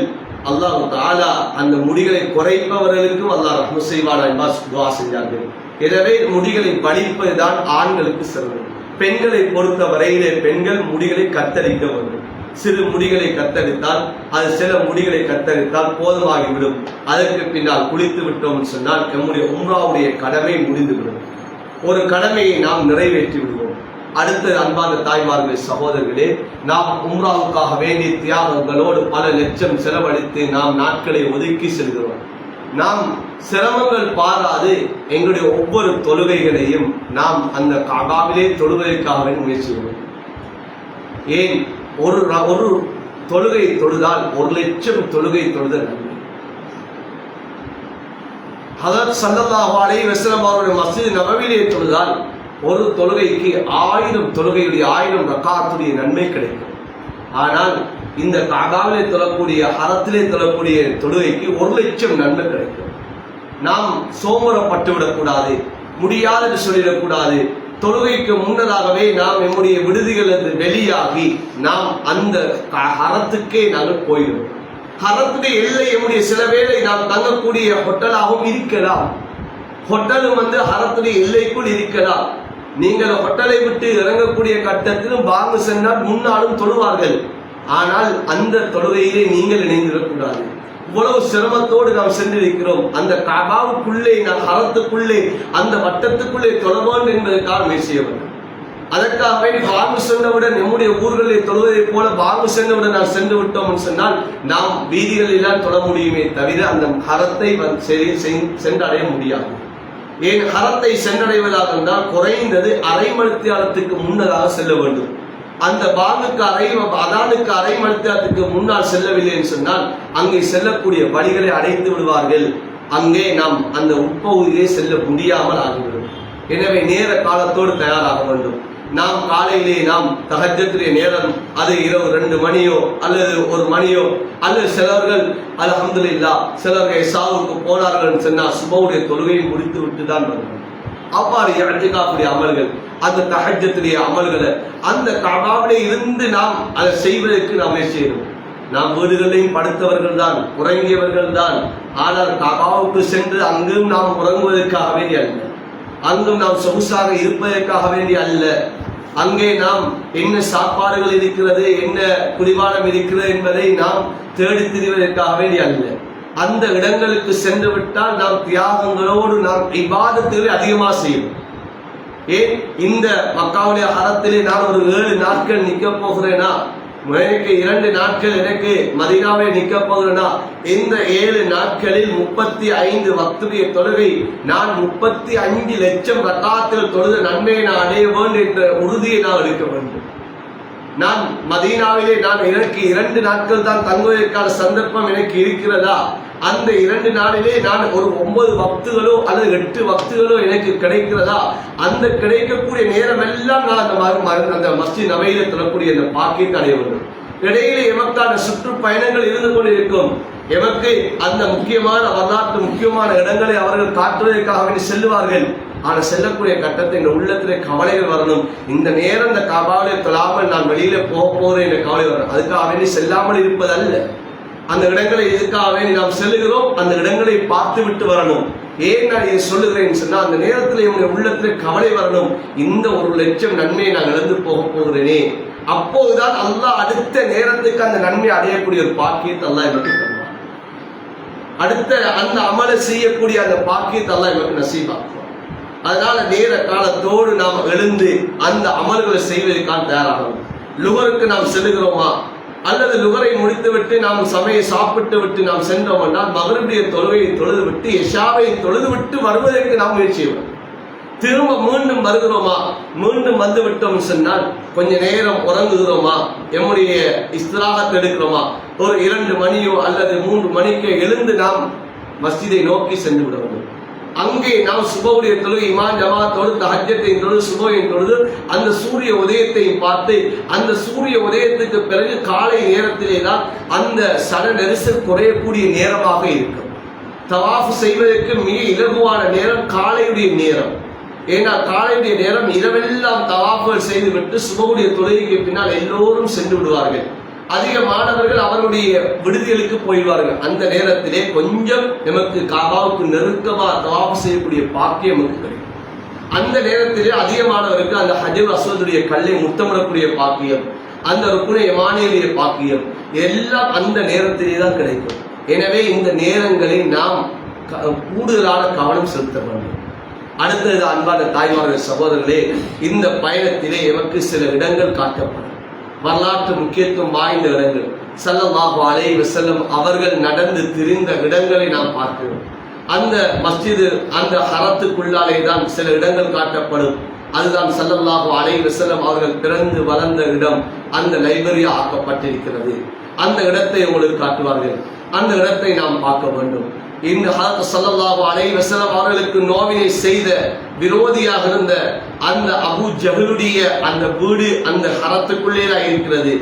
அல்லாஹ் தஆலா அந்த முடிகளை குறைப்பவர்களுக்கும் அல்லாஹ் ரஹ்மத் செய்வானா என்ப துஆ செஞ்சார்கள். எனவே முடிகளை வலிப்பதுதான் ஆண்களுக்கு சிறந்தது. பெண்களை பொறுத்த வரையிலே பெண்கள் முடிகளை கத்தரிக்க வேண்டும். சிறு முடிகளை கத்தரித்தால், அது சில முடிகளை கத்தரித்தால் போதுமாகிவிடும். அதற்கு பின்னால் குளித்து விட்டோம் சொன்னால் நம்முடைய உம்ராவுடைய கடமை முடிந்துவிடும். ஒரு கடமையை நாம் நிறைவேற்றி விடுவோம். அடுத்த அன்பான தாய்மார்களே, சகோதரர்களே, நாம் உம்ராவுக்காக வேண்டிய தியாகங்களோடு பல லட்சம் செலவழித்து நாம் நாட்களை ஒதுக்கி செல்கிறோம். நாம் சிரமங்கள் பாராது எங்களுடைய ஒவ்வொரு தொழுகைகளையும் நாம் அந்த காபாவிலே தொழுவதற்காக முயற்சி செய்வோம். ஏன்? ஒரு தொழுகை தொழுதால் 1 லட்சம் தொழுகை தொழுதல் நன்மை. ஹதரத் ஸல்லல்லாஹு அலைஹி வஸல்லம் அவருடைய மஸ்ஜித் நபவியிலே தொழுதால் ஒரு தொழுகைக்கு 1000 தொழுகையுடைய 1000 ரக்காத்துடைய நன்மை கிடைக்கும். ஆனால் இந்த காபாவிலே தொழக்கூடிய ஹரத்திலே தொழக்கூடிய தொழுகைக்கு 1 லட்சம் நன்மை கிடைக்கும். நாம் சோம்பரப்பட்டு விடக்கூடாது, முடியாது சொல்லிடக்கூடாது. தொழுகைக்கு முன்னதாகவே நாம் நம்முடைய விடுதிகளிலிருந்து வெளியாகி நாம் அந்த ஹரத்துக்கே நாங்கள் போயிடுவோம். ஹரத்துடைய எல்லை நம்முடைய சில வேளை நாம் தங்கக்கூடிய ஹோட்டலாகவும் இருக்கலாம். ஹோட்டலும் ஹரத்துடைய எல்லைக்குள் இருக்கலாம். நீங்கள் ஹோட்டலை விட்டு இறங்கக்கூடிய கட்டத்திலும் பாங்கு சென்றால் முன்னாலும் தொழுவார்கள். ஆனால் அந்த தொழுகையிலே நீங்கள் இணைந்திடக்கூடாது. இவ்வளவு சிரமத்தோடு நாம் சென்றிருக்கிறோம். அந்த கபாவுக்குள்ளே, நாம் ஹரத்துக்குள்ளே, அந்த வட்டத்துக்குள்ளே தொழ வேண்டும் என்பதற்காக முயற்சி வேண்டும். அதற்காகவே பாங்கு சென்றவுடன் நம்முடைய ஊர்களில் தொழுவதை போல பாங்கு சென்றவுடன் நாம் சென்று விட்டோம் சொன்னால் நாம் வீதிகளில் தான் தொழ முடியுமே தவிர அந்த ஹரத்தை சென்றடைய முடியாது. ஏன் ஹரத்தை சென்றடைவதாக இருந்தால் குறைந்தது அரை மணித்தியாலத்துக்கு முன்னதாக செல்ல வேண்டும். அந்த பாங்குக்கு அதானுக்கு அரை மணித்தியாலத்துக்கு முன்னால் செல்லவில்லை என்று சொன்னால் அங்கே செல்லக்கூடிய வழிகளை அடைத்து விடுவார்கள். அங்கே நாம் அந்த உட்பகுதியிலே செல்ல முடியாமல் ஆகிவிடும். எனவே நேர காலத்தோடு தயாராக வேண்டும். நாம் காலையிலே நாம் தஹஜ்ஜுடைய நேரம், அது இரவு 2 மணியோ அல்லது 1 மணியோ, அல்லது சிலர்கள் அல்ஹம்துலில்லாஹ் சிலர்கள் இஷாவுக்கு போனார்கள் சொன்னால் சுபவுடைய தொழுகையை முடித்து விட்டு தான் வருவார்கள். அவ்வாறு இஅ்திகாஃபுடைய அமல்கள், அந்த தஹஜ்ஜுடைய அமல்களை அந்த கஅபாவிலே இருந்து நாம் அதை செய்வதற்கு நாம் முயற்சி செய்யணும். நாம் வீடுகளையும் படுத்தவர்கள் தான், உறங்கியவர்கள் தான். ஆனால் கஅபாவுக்கு சென்று அங்கும் நாம் உறங்குவதற்காக வேண்டிய அல்ல, அங்கும் நாம் சொகுசாக இருப்பதற்காக வேண்டிய அல்ல. அங்கே நாம் என்ன சாப்பாடுகள் இருக்கிறது, என்ன குடிவானம் இருக்கிறது என்பதை நாம் தேடி திரிவதற்காக வேண்டிய அல்ல. அந்த இடங்களுக்கு சென்று விட்டால் நாம் தியாகங்களோடு நாம் இபாதத்துகளை அதிகமாக செய்யும். ஏன் இந்த மக்காவுடைய ஹரத்திலே நான் ஒரு 7 நாட்கள் நிற்க போகிறேனா, எனக்கு 2 நாட்கள் எனக்கு மதீனாவை நிற்க போகிறேனா, இந்த 7 நாட்களில் 35 வக்துடைய தொழுகை நான் 35 லட்சம் ரக்காத்துகள் தொழுத நன்மையை நான் அடைய வேண்டும் என்ற உறுதியை நான் எடுக்க வேண்டும். நான் மதீனாவிலே எனக்கு 2 நாட்கள் தான் தங்குவதற்கான சந்தர்ப்பம் எனக்கு இருக்கிறதா, அந்த 2 நாளிலே நான் ஒரு 9 வக்துகளோ அல்லது 8 வக்துகளோ எனக்கு கிடைக்கிறதா, அந்த கிடைக்கக்கூடிய நேரம் எல்லாம் நான் அந்த மஸ்ஜித் நபவியிலே தொழக்கூடிய அந்த பாக்கியத்தை அடைய வேண்டும். இடையிலே எமக்கான சுற்றுப்பயணங்கள் இருந்து கொண்டிருக்கும். எமக்கு அந்த முக்கியமான வரலாற்று முக்கியமான இடங்களை அவர்கள் காட்டுவதற்காக வேண்டி செல்லுவார்கள். ஆனால் செல்லக்கூடிய கட்டத்தை இந்த உள்ளத்திலே கவலைகள் வரணும். இந்த நேரம் இந்த கபாலை தொழாமல் நான் வெளியில போறேன் என்ற கவலை வரணும். அதுக்காக வேண்டி செல்லாமல் இருப்பதல்ல. அந்த இடங்களை எதுக்காக வேண்டி நாம் செல்லுகிறோம், அந்த இடங்களை பார்த்து விட்டு வரணும். ஏன் நான் இதை சொல்லுகிறேன் சொன்னால், அந்த நேரத்தில் என்னுடைய உள்ளத்திலே கவலை வரணும். இந்த 1 லட்சம் நன்மையை நான் இழந்து போகிறேனே, அப்போதுதான் அல்லாஹ் அடுத்த நேரத்துக்கு அந்த நன்மையை அடையக்கூடிய ஒரு பாக்கியத்தை அல்லாஹ் எனக்கு தருவார். அடுத்த அந்த அமலை செய்யக்கூடிய அந்த பாக்கியத்தை அல்லாஹ் எனக்கு நசீபாக்குவார். அதனால நேர காலத்தோடு நாம் எழுந்து அந்த அமல்களை செய்வதற்கான தயாராகணும். லுகருக்கு நாம் செல்லுகிறோமா, அல்லது லுகரை முடித்துவிட்டு நாம் சமையை சாப்பிட்டு விட்டு நாம் சென்றோம் என்றால் மகரிபுடைய தொழுகையை தொழுது விட்டு இஷாவை தொழுது விட்டு வருவதற்கு நாம் முயற்சி செய்வோம். திரும்ப மீண்டும் வருகிறோமா, மீண்டும் வந்து விட்டோம் சொன்னால் கொஞ்ச நேரம் உறங்குகிறோமா, எம்முடைய இஸ்திராகத்தை எடுக்கிறோமா, ஒரு 2 மணியோ அல்லது 3 மணிக்கோ எழுந்து நாம் மஸ்ஜிதை நோக்கி சென்று விட வேண்டும். அங்கே நாம் சுபவுடைய தொழுகை இமாம் ஜமாத்தோடு தஹஜ்ஜத்தை தொழுது சுபவின் தொழுது அந்த சூரிய உதயத்தை பார்த்து, அந்த சூரிய உதயத்துக்கு பிறகு காலை நேரத்திலே தான் அந்த சட நெரிசல் குறையக்கூடிய நேரமாக இருக்கும். தவாஃப் செய்வதற்கு மிக இலகுவான நேரம் காலையுடைய நேரம். ஏன்னா காலையுடைய நேரம் இரவெல்லாம் தவாஃப்கள் செய்துவிட்டு சுபவுடைய தொழுகைக்கு பின்னால் எல்லோரும் சென்று விடுவார்கள். அதிக மாணவர்கள் அவருடைய விடுதிகளுக்கு போய்வார்கள். அந்த நேரத்திலே கொஞ்சம் நமக்கு காபாவுக்கு நெருக்கமாக தவாஃப் செய்யக்கூடிய பாக்கியம் நமக்கு கிடைக்கும். அந்த நேரத்திலே அதிகமானவருக்கு அந்த ஹஜர் அஸ்வதுடைய கல்லை முத்தமிடக்கூடிய பாக்கியம், அந்த ருக்குனை யமானியுடைய பாக்கியம் எல்லாம் அந்த நேரத்திலே தான் கிடைக்கும். எனவே இந்த நேரங்களில் நாம் கூடுதலான கவனம் செலுத்த வேண்டும். அடுத்தது அன்பான தாய்மார்கள் சகோதரர்களே, இந்த பயணத்திலே எமக்கு சில இடங்கள் காட்டப்படும், வரலாற்று முக்கியத்துவம் வாய்ந்த இடங்கள். ஸல்லல்லாஹு அலைஹி வஸல்லம் அவர்கள் நடந்து திரிந்த இடங்களை நாம் பார்க்கிறோம். அந்த மஸ்ஜிது அந்த ஹரத்துக்குள்ளாலே தான் சில இடங்கள் காட்டப்படும். அதுதான் ஸல்லல்லாஹு அலைஹி வஸல்லம் அவர்கள் பிறந்து வளர்ந்த இடம். அந்த லைப்ரரியா ஆக்கப்பட்டிருக்கிறது. அந்த இடத்தை உங்களுக்கு காட்டுவார்கள். அந்த இடத்தை நாம் பார்க்க வேண்டும். இந்த ஹதரத் ஸல்லல்லாஹு அலைஹி வஸல்லம் அவர்களுக்கு நோவினை செய்த விரோதியாக இருந்த அந்த அபூ ஜஹலுடைய அந்த வீடு அந்த ஹரத்துக்குள்ளே தான் இருக்கிறது.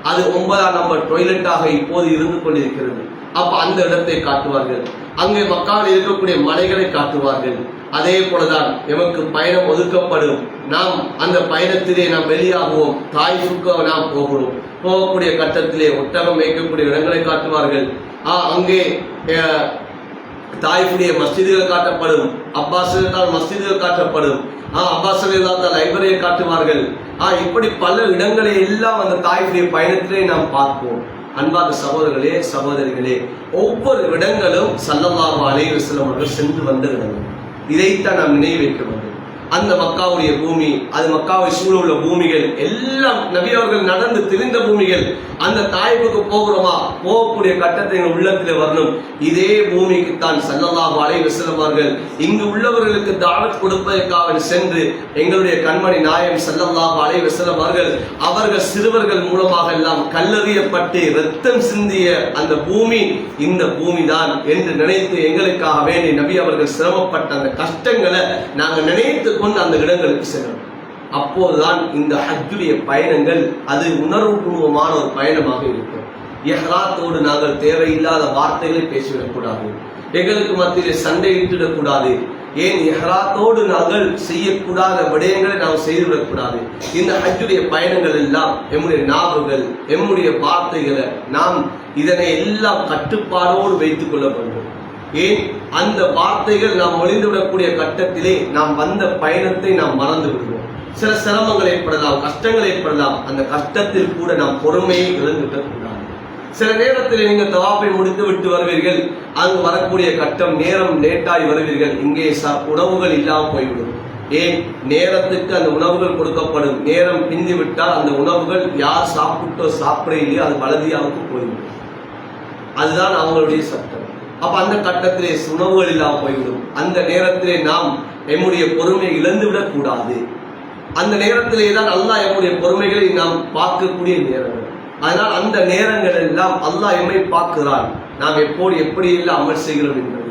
அது 9ஆம் நம்பர் டாய்லெட்டாக இப்போது இருந்து கொண்டிருக்கிறது. அப்ப அந்த இடத்தை காட்டுவார்கள். அங்கே மக்காவில் இருக்கக்கூடிய மலைகளை காட்டுவார்கள். அதே போலதான் எமக்கு பயணம் ஒதுக்கப்படும். நாம் அந்த பயணத்திலே நாம் வெளியாகுவோம். தாயிஃபுக்கு நாம் போகிறோம். போகக்கூடிய கட்டத்திலே ஒட்டகம் மேய்க்கக்கூடிய இடங்களை காட்டுவார்கள். அங்கே தாயிஃபுடைய மஸ்ஜிதுகள் காட்டப்படும், அப்பாஸ் மஸ்ஜிதுகள் காட்டப்படும், அப்பாஸ் லைப்ரரியை காட்டுவார்கள். இப்படி பல இடங்களை எல்லாம் அந்த தாயிஃபுடைய பயணத்திலே நாம் பார்ப்போம். அன்பாத சகோதரர்களே சகோதரிகளே, ஒவ்வொரு இடங்களும் ஸல்லல்லாஹு அலைஹி வஸல்லம் அவர்கள் சென்று வந்த இடங்கள். இதைத்தான் நாம் நினைவு வைக்க வேண்டும். அந்த மக்காவுடைய பூமி, அது மக்காவை சூழ உள்ள பூமிகள் எல்லாம் நபி அவர்கள் நடந்து திரிந்த பூமிகள். அந்த தாயிஃபுக்கு போகிறோமா, போகக்கூடிய கட்டத்தை உள்ளத்தில் வரணும். இதே பூமிக்கு தான் ஸல்லல்லாஹு அலைஹி வஸல்லம் அவர்கள் இங்கு உள்ளவர்களுக்கு தாவத் கொடுப்பதற்காக சென்று எங்களுடைய கண்மணி நாயகம் ஸல்லல்லாஹு அலைஹி வஸல்லம் அவர்கள் சிறுவர்கள் மூலமாக எல்லாம் கல்லெறியப்பட்டு ரத்தம் சிந்திய அந்த பூமி இந்த பூமி தான் என்று நினைத்து எங்களுக்காக வேண்டி நபி அவர்கள் சிரமப்பட்ட அந்த கஷ்டங்களை நாங்கள் நினைத்து கொண்டு அந்த இடங்களுக்கு சென்றோம். அப்போதுதான் இந்த ஹஜ்ஜுடைய பயணங்கள் அது உணர்வுபூர்வமான ஒரு பயணமாக இருக்கும். இஹ்ராத்தோடு நாங்கள் தேவையில்லாத வார்த்தைகளை பேசிவிடக்கூடாது, எங்களுக்கு மத்தியிலே சண்டையிட்டுடக்கூடாது. ஏன் இஹ்ராத்தோடு நாங்கள் செய்யக்கூடாத விடயங்களை நாம் செய்துவிடக்கூடாது. இந்த ஹஜ்ஜுடைய பயணங்கள் எல்லாம் எம்முடைய நாவுகள், எம்முடைய வார்த்தைகளை நாம் இதனை எல்லாம் கட்டுப்பாடோடு வைத்துக் கொள்ள வேண்டும். ஏன் அந்த வார்த்தைகள் நாம் ஒளிந்துவிடக்கூடிய கட்டத்திலே நாம் வந்த பயணத்தை நாம் மறந்து விடுவோம். சில சிரமங்கள் ஏற்படலாம், கஷ்டங்கள் ஏற்படலாம். அந்த கஷ்டத்தில் கூட நாம் பொறுமையை இழந்துவிடக்கூடாது. சில நேரத்தில் நீங்கள் தவாப்பை முடித்து விட்டு வருவீர்கள், அங்கு வரக்கூடிய கட்டம் நேரம் லேட்டாகி வருவீர்கள், இங்கே உணவுகள் இல்லாமல் போய்விடும். ஏன் நேரத்துக்கு அந்த உணவுகள் கொடுக்கப்படும், நேரம் பிந்தி விட்டால் அந்த உணவுகள் யார் சாப்பிட்டோ சாப்பிட இல்லையோ அது வலதியாவுக்கு போய்விடும். அதுதான் அவங்களுடைய சட்டம். அப்ப அந்த கட்டத்திலே உணவுகள் இல்லாமல் போய்விடும். அந்த நேரத்திலே நாம் எம்முடைய பொறுமையை இழந்துவிடக் கூடாது. அந்த நேரத்திலே தான் அல்லாஹ் எம்முடைய பொறுமைகளை நாம் பார்க்கக்கூடிய நேரங்கள். அதனால் அந்த நேரங்கள் எல்லாம் அல்லாஹ் எம்மை பார்க்கிறான், நாம் எப்படி எல்லாம் அமல் செய்கிறோம் என்பது.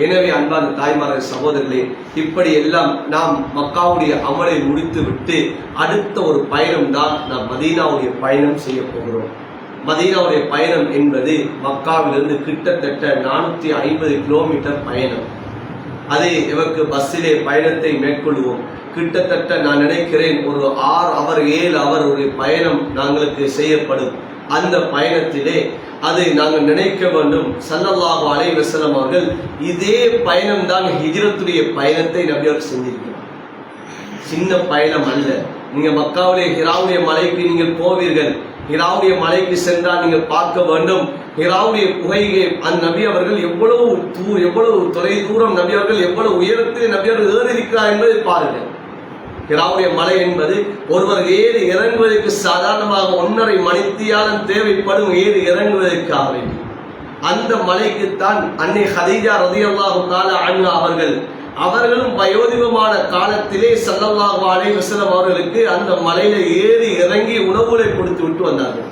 எனவே அன்பான தாய்மார்கள் சகோதரர்களே, இப்படி எல்லாம் நாம் மக்காவுடைய அமலை முடித்து விட்டு அடுத்த ஒரு பயணம் தான் நாம் மதீனாவுடைய பயணம் செய்ய போகிறோம். மதீனாவுடைய பயணம் என்பது மக்காவிலிருந்து கிட்டத்தட்ட 450 கிலோமீட்டர் பயணம். அதை இவருக்கு பஸ்ஸிலே பயணத்தை மேற்கொள்வோம். கிட்டத்தட்ட நான் நினைக்கிறேன் ஒரு 6 அவர் 7 அவர் ஒரு பயணம் நாங்களுக்கு செய்யப்படும். அந்த பயணத்திலே அதை நாங்கள் நினைக்க வேண்டும், ஸல்லல்லாஹு அலைஹி வஸல்லம் அவர்கள் இதே பயணம் தான் ஹிஜ்ரத்துடைய பயணத்தை நபி அவர்கள் செஞ்சிருக்கிறார். சின்ன பயணம் அல்ல. நீங்க மக்காவிலே ஹிராவுடைய மலைக்கு நீங்கள் போவீர்கள், ஹிராவுடைய மலைக்கு சென்றால் நீங்கள் பார்க்க வேண்டும், ஹிராவுடைய குகையை அந்த நபி அவர்கள் எவ்வளவு தொலை தூரம் நபி அவர்கள் எவ்வளவு உயரத்தில் நபி அவர்கள் ஏறியிருக்கிறார் என்பதை பாருங்கள். ஹிராவுடைய மலை என்பது ஒருவர் ஏறி இறங்குவதற்கு சாதாரணமாக 1.5 மணித்தியாலம் தேவைப்படும் ஏறி இறங்குவதற்காக வேண்டி. அந்த மலைக்குத்தான் அன்னை ஹதீஜா ரலியல்லாஹு தஆலா அன்ஹா அவர்களும் வயோதிகமான காலத்திலே ஸல்லல்லாஹு அலைஹி வஸல்லம் அவர்களுக்கு அந்த மலையில ஏறி இறங்கி உணவுகளை கொடுத்து விட்டு வந்தார்கள்.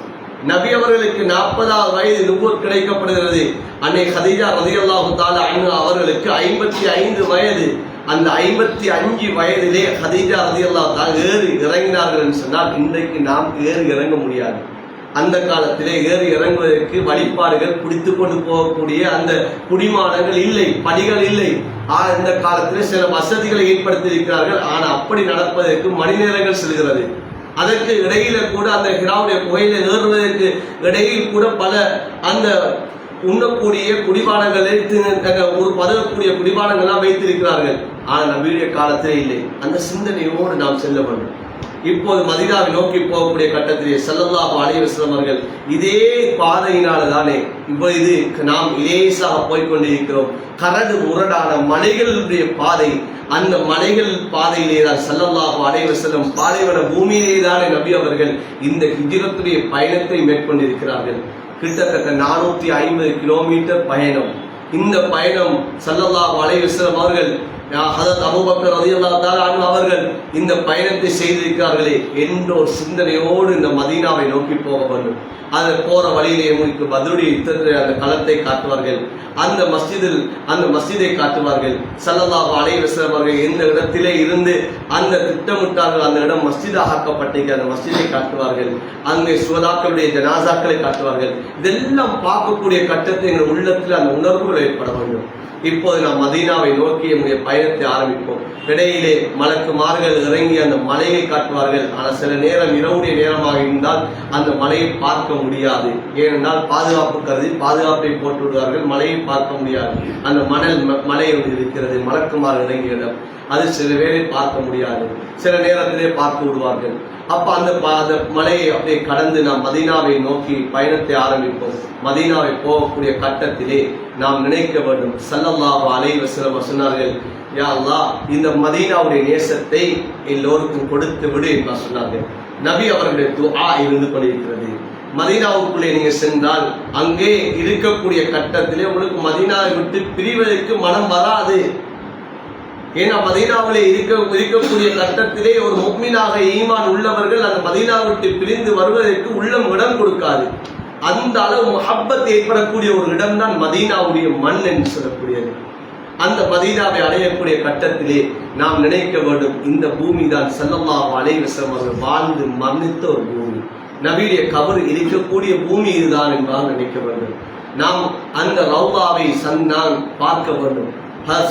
நபி அவர்களுக்கு 40வது வயது நுபுவத் கிடைக்கப்படுகிறது. அன்னை ஹதீஜா ரலியல்லாஹு தஆலா அன்ஹா அவர்களுக்கு 55 வயது. அந்த 55 வயதிலே ஹதீஜா ரலியல்லாஹு தஆலா ஏறி இறங்கினார்கள் என்று சொன்னால் இன்றைக்கு நாம் ஏறி இறங்க முடியாது. அந்த காலத்திலே ஏறி இறங்குவதற்கு வழிபாடுகள் பிடித்து கொண்டு போகக்கூடிய அந்த குடிமானங்கள் இல்லை, படிகள் இல்லை. இந்த காலத்திலே சில வசதிகளை ஏற்படுத்தி இருக்கிறார்கள். ஆனால் அப்படி நடப்பதற்கு மணி நேரங்கள் செல்கிறது. அதற்கு இடையில கூட அந்த ஹிராவுடைய புகையில ஏறுவதற்கு இடையில் கூட பல அந்த உண்ணக்கூடிய குடிபானங்களை ஒரு பதவக்கூடிய குடிபானங்கள்லாம் வைத்திருக்கிறார்கள். ஆனால் நபியுடைய காலத்திலே இல்லை. அந்த சிந்தனையோடு நாம் செல்ல வேண்டும். இப்போது மதீனாவை நோக்கி போகக்கூடிய கட்டத்திலே ஸல்லல்லாஹு அலைஹி வஸல்லம் அவர்கள் இதே பாதையினால தானே இப்பொழுது நாம் இலேசாக போய்கொண்டிருக்கிறோம். கரடு முரடான மலைகளுடைய பாதை, அந்த மலைகள் பாதையிலே தான் ஸல்லல்லாஹு அலைஹி வஸல்லம் பாலைவன பூமியிலே தானே நபி அவர்கள் இந்த ஹிஜ்ரத்துடைய பயணத்தை மேற்கொண்டிருக்கிறார்கள். கிட்டத்தட்ட 450 கிலோமீட்டர் பயணம். இந்த பயணம் ஸல்லல்லாஹு அலைஹி வஸல்லம் அவர்கள் ஹதரத் அபூபக்கர் ரலியல்லாஹு தஆலா அன்ஹு அவர்கள் இந்த பயணத்தை செய்திருக்கிறார்களே என்ற ஒரு சிந்தனையோடு இந்த மதீனாவை நோக்கி போக வேண்டும். அது போற வழியிலே உங்களுக்கு பத்ருடைய யுத்தத்தில் அந்த களத்தை காட்டுவார்கள், அந்த மஸ்ஜிதை காட்டுவார்கள். ஸல்லல்லாஹு அலைஹி வஸல்லம் அவர்கள் எந்த இடத்திலே இருந்து அந்த திட்டமிட்டார்கள் அந்த இடம் மஸ்ஜிதாக ஆக்கப்பட்டிருக்க அந்த மஸ்ஜிதை காட்டுவார்கள். அங்கே சுஹதாக்களுடைய ஜனாசாக்களை காட்டுவார்கள். இதெல்லாம் பார்க்கக்கூடிய கட்டத்தை எங்கள் உள்ளத்தில் அந்த உணர்வுகள் ஏற்பட வேண்டும். இப்போது நாம் மதீனாவை நோக்கி நம்முடைய பயணத்தை ஆரம்பிப்போம். இடையிலே மலக்குமார்கள் இறங்கி அந்த மலையை காட்டுவார்கள். ஆனால் சில நேரம் இரவுடைய நேரமாக இருந்தால் அந்த மலையை பார்க்க முடியாது. ஏனென்றால் பாதுகாப்பு கருதி பாதுகாப்பை போட்டு விடுவார்கள், மலையை பார்க்க முடியாது. அந்த மலை இருக்கிறது, மலக்குமார்கள் இறங்கிய இடம், அது சில பேரை பார்க்க முடியாது, சில நேரத்திலே பார்த்து விடுவார்கள். அப்ப அந்த மலையை அப்படியே கடந்து நாம் மதீனாவை நோக்கி பயணத்தை ஆரம்பிப்போம். மதீனாவை போகக்கூடிய கட்டத்திலே நாம் நினைக்க வேண்டும், ஸல்லல்லாஹு அலைஹி வஸல்லம் சொன்னார்கள், யா அல்லாஹ் இந்த மதீனாவுடைய நேசத்தை எல்லோருக்கும் கொடுத்து விடு என்று சொன்னார்கள். நபி அவர்களுடைய துஆ இருந்து கொண்டிருக்கிறது. மதீனாவுக்குள்ளே நீங்க சென்றால் அங்கே இருக்கக்கூடிய கட்டத்திலே உங்களுக்கு மதீனாவை விட்டு பிரிவதற்கு மனம் வராது. ஏன்னா மதீனாவிலே இருக்கக்கூடிய கட்டத்திலே ஒரு முஃமினாக ஈமான் உள்ளவர்கள் அந்த மதீனாவை விட்டு பிரிந்து வருவதற்கு உள்ளம் இடம் கொடுக்காது. அந்த அளவு முஹப்பத் ஏற்படக்கூடிய ஒரு இடம் தான் மதீனாவுடைய மண் என்று சொல்லக்கூடியது. அந்த மதீனாவை அடையக்கூடிய கட்டத்திலே நாம் நினைக்க வேண்டும், இந்த பூமி தான் ஸல்லல்லாஹு அலைஹி வஸல்லம் அவர்கள் வாழ்ந்து மரணித்த ஒரு பூமி, நபியுடைய கபர் இருக்கக்கூடிய பூமி இதுதான் என்பதாக நினைக்க வேண்டும். நாம் அந்த ரௌதாவை நான் பார்க்க வேண்டும்.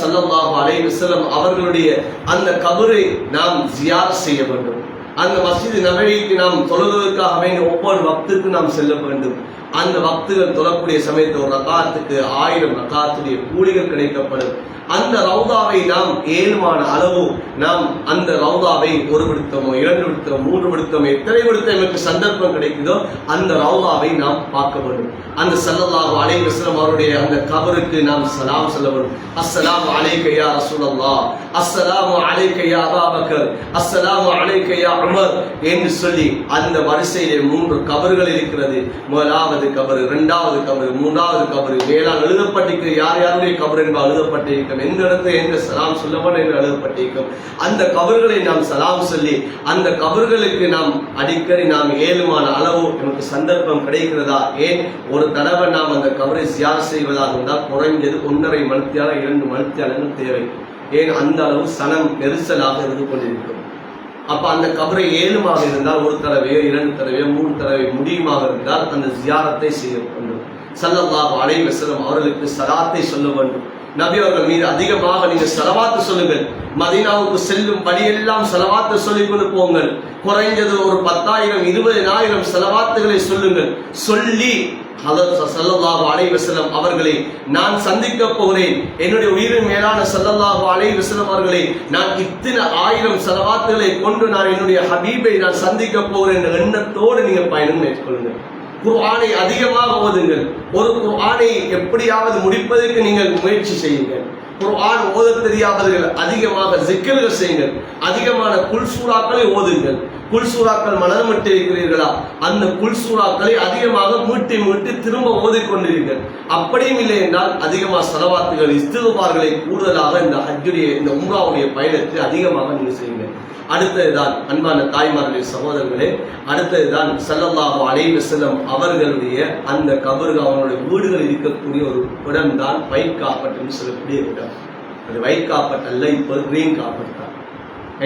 ஸல்லல்லாஹு அலைஹி வஸல்லம் அவர்களுடைய அந்த கபரை நாம் ஜியாரத் செய்ய வேண்டும். அந்த மஸ்ஜித் நபவிக்கு நாம் தொழுவதற்காக வேண்டிய ஒவ்வொரு வக்துக்கு நாம் செல்ல வேண்டும். அந்த வக்துகள் தொழக்கூடிய சமயத்தில் ஒரு ரகாத்துக்கு 1000 ரகாத்துடைய கூலிகள் கிடைக்கப்படும். அந்த ரௌதாவை நாம் ஏழுமான அளவு நாம் அந்த ரௌதாவை ஒரு விடுத்தமோ 2 விடுத்தமோ 3 விடுத்தமோ எத்தனை விடுத்தம் எனக்கு சந்தர்ப்பம் கிடைக்குதோ அந்த ரௌதாவை நாம் பார்க்க வேண்டும். அந்த ஸல்லல்லாஹு அலைஹி வஸல்லம் அவருடைய அந்த கபருக்கு நாம் சலாம் சொல்ல வேண்டும். அஸ்ஸலாமு அலைக யா ரசூலல்லாஹ், அஸ்ஸலாமு அலைக யா அபூ பக்கர், அஸ்ஸலாமு அலைக யா உமர் என்று சொல்லி அந்த வரிசையிலே 3 கபர்கள் இருக்கிறது. முதலாவது கபர், 2வது கபர், 3வது கபர், மேலால் எழுதப்பட்டிருக்கிற யார் யாருடைய கபர் என்பது எழுதப்பட்டிருக்கும், எந்த இடத்துல எந்த சலாம் சொல்லவன் என்று எழுதப்பட்டிருக்கும். அந்த கபர்களை நாம் சலாம் சொல்லி அந்த கபர்களுக்கு நாம் அடிக்கடி நாம் ஏழுமான அளவு நமக்கு சந்தர்ப்பம் கிடைக்கிறதா, ஏன் ஒரு தடவை நாம் அந்த கபரை ஜியாரத் செய்வதாக இருந்தால் குறைஞ்சது 1.5 மணித்தியாலம் 2 மணித்தியாலங்கள் தேவை. ஏன் அந்த அளவு சனம் நெரிசலாக இருந்து கொண்டிருக்கும். அப்ப அந்த கபரை ஏழுமாக இருந்தால் ஒரு தடவையோ 2 தடவையோ 3 தடவை முடியுமாக இருந்தால் அந்த ஜியாரத்தை செய்ய வேண்டும். ஸல்லல்லாஹு அலைஹி வஸல்லம் அவர்களுக்கு ஸலாத்தை சொல்ல வேண்டும். நபி அவர்கள் மீது அதிகமாக நீங்க ஸலவாத்து சொல்லுங்கள். மதீனாவுக்கு செல்லும் படியெல்லாம் ஸலவாத்து சொல்லிக் கொண்டு போங்கள். குறைஞ்சது ஒரு 10,000 20,000 ஸலவாத்துகளை சொல்லுங்கள். சொல்லி ஸல்லல்லாஹு அலைஹி வஸல்லம் அவர்களை நான் சந்திக்க போகிறேன், என்னுடைய உயிரின் மேலான ஸல்லல்லாஹு அலைஹி வஸல்லம் அவர்களை நான் இத்தனை 1000 ஸலவாத்துகளை கொண்டு நான் என்னுடைய ஹபீபை நான் சந்திக்க போகிறேன் என்ற எண்ணத்தோடு நீங்க பயணம் மேற்கொள்ளுங்கள். குர்ஆனை அதிகமாக ஓதுங்கள். ஒரு குர்ஆனை எப்படியாவது முடிப்பதற்கு நீங்கள் முயற்சி செய்யுங்கள். குர்ஆன் ஓத தெரியாதவர்கள் அதிகமாக ஜிக்ர்கள் செய்யுங்கள். அதிகமான குல் சூறாக்களை ஓதுங்கள். குல் சூறாக்கள் மனமிட்டு இருக்கிறீர்களா, அந்த குல் சூறாக்களை அதிகமாக மீட்டி திரும்ப ஓதிக்கொண்டிருங்கள். அப்படியும் இல்லை என்றால் அதிகமாக ஸலவாத்துகள் இஸ்திக்ஃபார்களை கூடுதலாக இந்த ஹஜ்ஜுடைய இந்த உம்ராவுடைய பயணத்தை அதிகமாக நீங்கள் செய்யுங்கள். அடுத்ததுதான் அன்பான தாய்மார்களே சகோதரர்களே, அடுத்ததுதான் ஸல்லல்லாஹு அலைஹி வஸல்லம் அவர்களுடைய அந்த கபர்கள் அவங்களுடைய வீடுகள் இருக்கக்கூடிய ஒரு இடம் தான் வைட் காப்பட் என்று சொல்லக்கூடிய இடம். அது வைட் காப்பட் அல்ல, இப்போ கிரீன் காப்பட் தான்.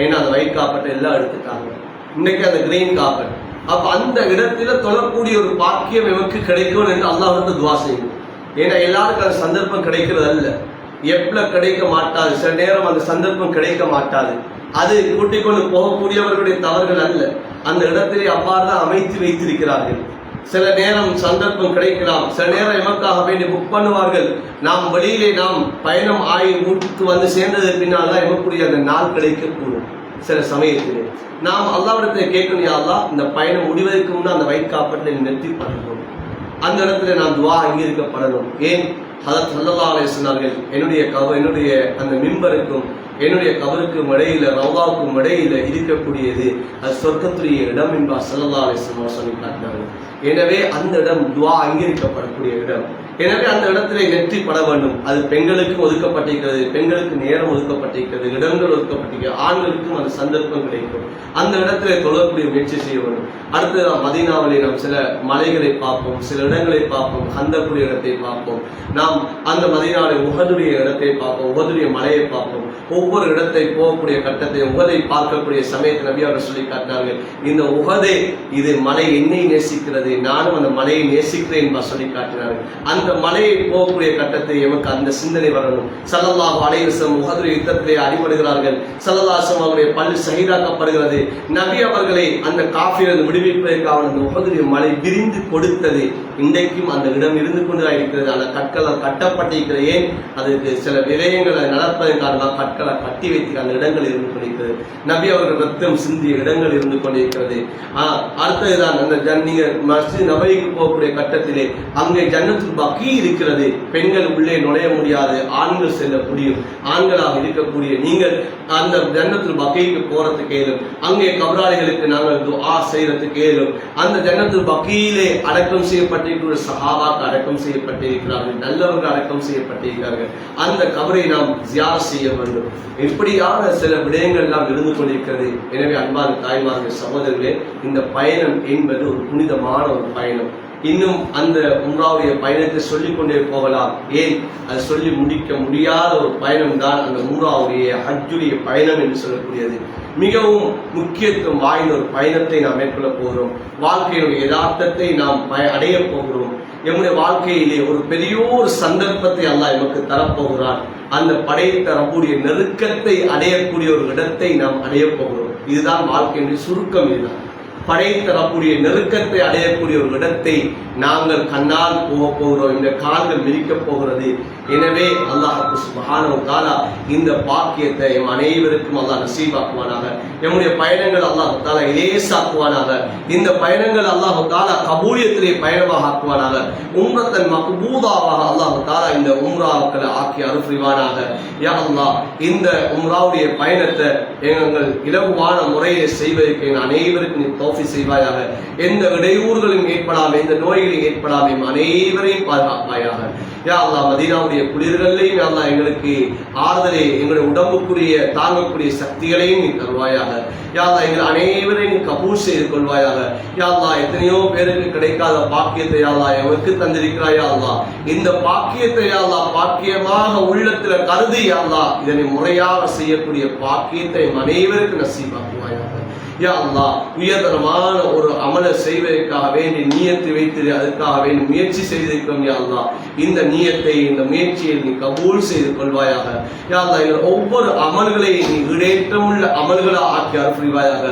ஏன்னா அந்த வைட் காப்பட்டை எல்லாம் எடுத்துட்டாங்க, இன்னைக்கு அந்த கிரீன் காப்பட். அப்ப அந்த இடத்துல தொழக்கூடிய ஒரு பாக்கியம் எமக்கு கிடைக்கும் என்று அல்லாஹ் வந்து துவா செய்யும். ஏன்னா எல்லாருக்கும் அந்த சந்தர்ப்பம் கிடைக்கிறது அல்ல, எப்ப கிடைக்க மாட்டாது, சில நேரம் அந்த சந்தர்ப்பம் கிடைக்க மாட்டாது. அது கூட்டிக் கொண்டு போகக்கூடியவர்களுடைய தவறுகள் அல்ல, அந்த இடத்திலே அவ்வாறு தான் அமைத்து வைத்திருக்கிறார்கள். சில நேரம் சந்தர்ப்பம் கிடைக்கலாம், சில நேரம் எமக்காக வேண்டி புக் பண்ணுவார்கள். நாம் வெளியிலே நாம் பயணம் ஆகி வீட்டுக்கு வந்து சேர்ந்தது பின்னால் தான் எமக்குரிய அந்த நாள் கிடைக்கக்கூடும். சில சமயத்திலே நாம் அல்லாஹ்விடத்தை கேட்கணும், யா அல்லாஹ் இந்த பயணம் முடிவதற்கு முன்னால் அந்த வயிற்று காப்பட்டில் நிறுத்தி பண்ணணும், அந்த இடத்துல நான் துவா அங்கீகரிக்கப்படணும். ஏன் ஹதரத் ஸல்லல்லாஹு அலைஹி சொன்னார்கள், என்னுடைய அந்த மிம்பருக்கும் என்னுடைய கபருக்கும் இடையில ரௌதாவுக்கும் இடையில இருக்கக்கூடியது அது சொர்க்கத்துடைய இடம் என்பார் ஸல்லல்லாஹு அலைஹி வஸல்லம் சொல்லி காட்டினார்கள். எனவே அந்த இடம் துவா அங்கீகரிக்கப்படக்கூடிய இடம். எனவே அந்த இடத்திலே நெற்றி பட வேண்டும். அது பெண்களுக்கும் ஒதுக்கப்பட்டிருக்கிறது, பெண்களுக்கு நேரம் ஒதுக்கப்பட்டிருக்கிறது, இடங்கள் ஒதுக்கப்பட்டிருக்கிறது, ஆண்களுக்கும் அந்த சந்தர்ப்பம் கிடைக்கும். அந்த இடத்திலே தொழக்கூடிய முயற்சி செய்ய வேண்டும். அடுத்து மதீனாவிலே நாம் சில மலைகளை பார்ப்போம், சில இடங்களை பார்ப்போம், ஹந்தக்குடைய இடத்தை பார்ப்போம். நாம் அந்த மதீனாவிலே உஹதுடைய இடத்தை பார்ப்போம், உஹதுடைய மலையை பார்ப்போம். ஒவ்வொரு இடத்தை போகக்கூடிய கட்டத்தை உஹதை பார்க்கக்கூடிய சமயத்தை நபி அவர்கள் சொல்லி காட்டினார்கள், இந்த உஹதே இது மலை என்னை நேசிக்கிறது, நானும் அந்த மலையை நேசிக்கிறேன் என்று சொல்லி காட்டினார்கள். அந்த அந்த மலையை போகக்கூடிய கட்டத்தை எமக்கு அந்த சிந்தனை வரணும். ஸல்லல்லாஹு அலைஹி வஸல்லம் உஹது யுத்தத்திலே அடிபடுகிறார்கள். ஸல்லல்லாஹு அலைஹி வஸல்லம் அவருடைய பல் ஷஹீதாக்கப்படுகிறது. நபி அவர்களை அந்த காஃபிரிலிருந்து விடுவிப்பதற்காக அந்த உஹது மலை விரிந்து கொடுத்தது. இன்றைக்கும் அந்த இடம் இருந்து கொண்டுதான் இருக்கிறது. அந்த கற்களால் கட்டப்பட்டிருக்கிறது. ஏன் அதுக்கு சில விடயங்களை நடப்பதன் காரணமாக கற்களை கட்டி வைத்து அந்த இடங்கள் இருந்து கொண்டிருக்கிறது. நபி அவர்கள் ரத்தம் சிந்திய இடங்கள் இருந்து கொண்டிருக்கிறது. அடுத்ததுதான் அந்த நீங்க மஸ்ஜித் நபவிக்கு போகக்கூடிய கட்டத்திலே அங்கே ஜன்னத்துல் பக்கீ இருக்கிறது. பெண்கள் உள்ளே நுழைய முடியாது, ஆண்கள் செல்ல முடியும். ஆண்களாக இருக்கக்கூடிய நீங்கள் அந்த ஜன்னத்துல் பக்கீக்கு போறதுக்கு ஏதும், அங்கே கபராளிகளுக்கு நாங்கள் துஆ செய்யறதுக்கு ஏதும். அந்த ஜன்னத்துல் பக்கீயிலே அடக்கம் செய்யப்பட்டிருக்கிற சஹாபாக்கள் அடக்கம் செய்யப்பட்டிருக்கிறார்கள், நல்லவர்கள் அடக்கம் செய்யப்பட்டிருக்கிறார்கள். அந்த கபரை நாம் ஜியாரத் செய்ய வேண்டும். இப்படியான சில விடயங்கள் எல்லாம் இருந்து கொண்டிருக்கிறது. எனவே அன்பான தாய்மார்கள், சகோதரர்களே, இந்த பயணம் என்பது ஒரு புனிதமான ஒரு பயணம். இன்னும் அந்த உம்ராவுடைய பயணத்தை சொல்லிக்கொண்டே போகலாம். ஏன் அது சொல்லி முடிக்க முடியாத ஒரு பயணம் தான் அந்த உம்ராவுடைய ஹஜ்ஜுடைய பயணம் என்று சொல்லக்கூடியது. மிகவும் முக்கியத்துவம் வாய்ந்த ஒரு பயணத்தை நாம் மேற்கொள்ள போகிறோம். வாழ்க்கையினுடைய யதார்த்தத்தை நாம் அடைய போகிறோம். நம்முடைய வாழ்க்கையிலே ஒரு பெரிய ஒரு சந்தர்ப்பத்தை அல்லாஹ் நமக்கு தரப்போகிறான். அந்த படைத்த ரப்புடைய நெருக்கத்தை அடையக்கூடிய ஒரு இடத்தை நாம் அடைய போகிறோம். இதுதான் வாழ்க்கையினுடைய சுருக்கம். இதுதான் படைத்த ரப்புடைய நெருக்கத்தை அடையக்கூடிய ஒரு இடத்தை நாங்கள் கண்ணால் போக போகிறோம். இந்த கால்கள் மிதிக்கப் போகிறது. எனவே அல்லாஹ் சுப்ஹானஹு வ தஆலா இந்த பாக்கியத்தை எம் அனைவருக்கும் அல்லாஹ் நசீபாக்குவானாக. நம்முடைய பயணங்கள் அல்லாஹ் தஆலா இலேசாக்குவானாக. இந்த பயணங்கள் அல்லாஹ் தஆலா கபூலியத்திலே பயணமாக ஆக்குவானாக. உம்ரத்தன் மக்பூதாவாக அல்லாஹ் தஆலா இந்த உம்ராக்களை ஆக்கி அருள் புரிவானாக. யா அல்லாஹ், இந்த உம்ராவுடைய பயணத்தை எங்கள் இலகுவான முறையை செய்வதற்கு எங்கள் அனைவருக்கும் நீ தௌஃபீக் செய்வாயாக. எந்த இடையூறுகளும் ஏற்படாமல், எந்த நோய்களும் ஏற்படாமல் அனைவரையும் பாதுகாப்பாயாக. யா அல்லாஹ், மதீனாவுடைய குளிர்களையும் யா அல்லாஹ் எங்களுக்கு ஆறுதலை, எங்களுடைய உடம்புக்குரிய தாங்கக்கூடிய சக்திகளையும் நீ தருவாயாக. யா அல்லாஹ், எங்கள் அனைவரையும் நீ கபூல் செய்து கொள்வாயாக. யா அல்லாஹ், எத்தனையோ பேருக்கு கிடைக்காத பாக்கியத்தை யா அல்லாஹ் எமக்கு தந்திருக்கிறாய். யா அல்லாஹ், இந்த பாக்கியத்தை யா அல்லாஹ் பாக்கியமாக உள்ளத்துல கருதி யா அல்லாஹ் இதனை முறையாக செய்யக்கூடிய பாக்கியத்தை அனைவருக்கு நசீபாக்குவாயாக. யா அல்லாஹ், உயர்தரமான ஒரு அமலை செய்வதற்காக வேண்டி நியத்தை வைத்து அதற்காக வேண்டி முயற்சி செய்திருக்கிறோம். யா அல்லாஹ், இந்த நியத்தை, இந்த முயற்சியை நீ கபூல் செய்து கொள்வாயாக. யா அல்லாஹ், எங்கள் ஒவ்வொரு அமல்களையும் நீ ஈடேற்றமுள்ள அமல்களாக ஆக்கி அருள் புரிவாயாக.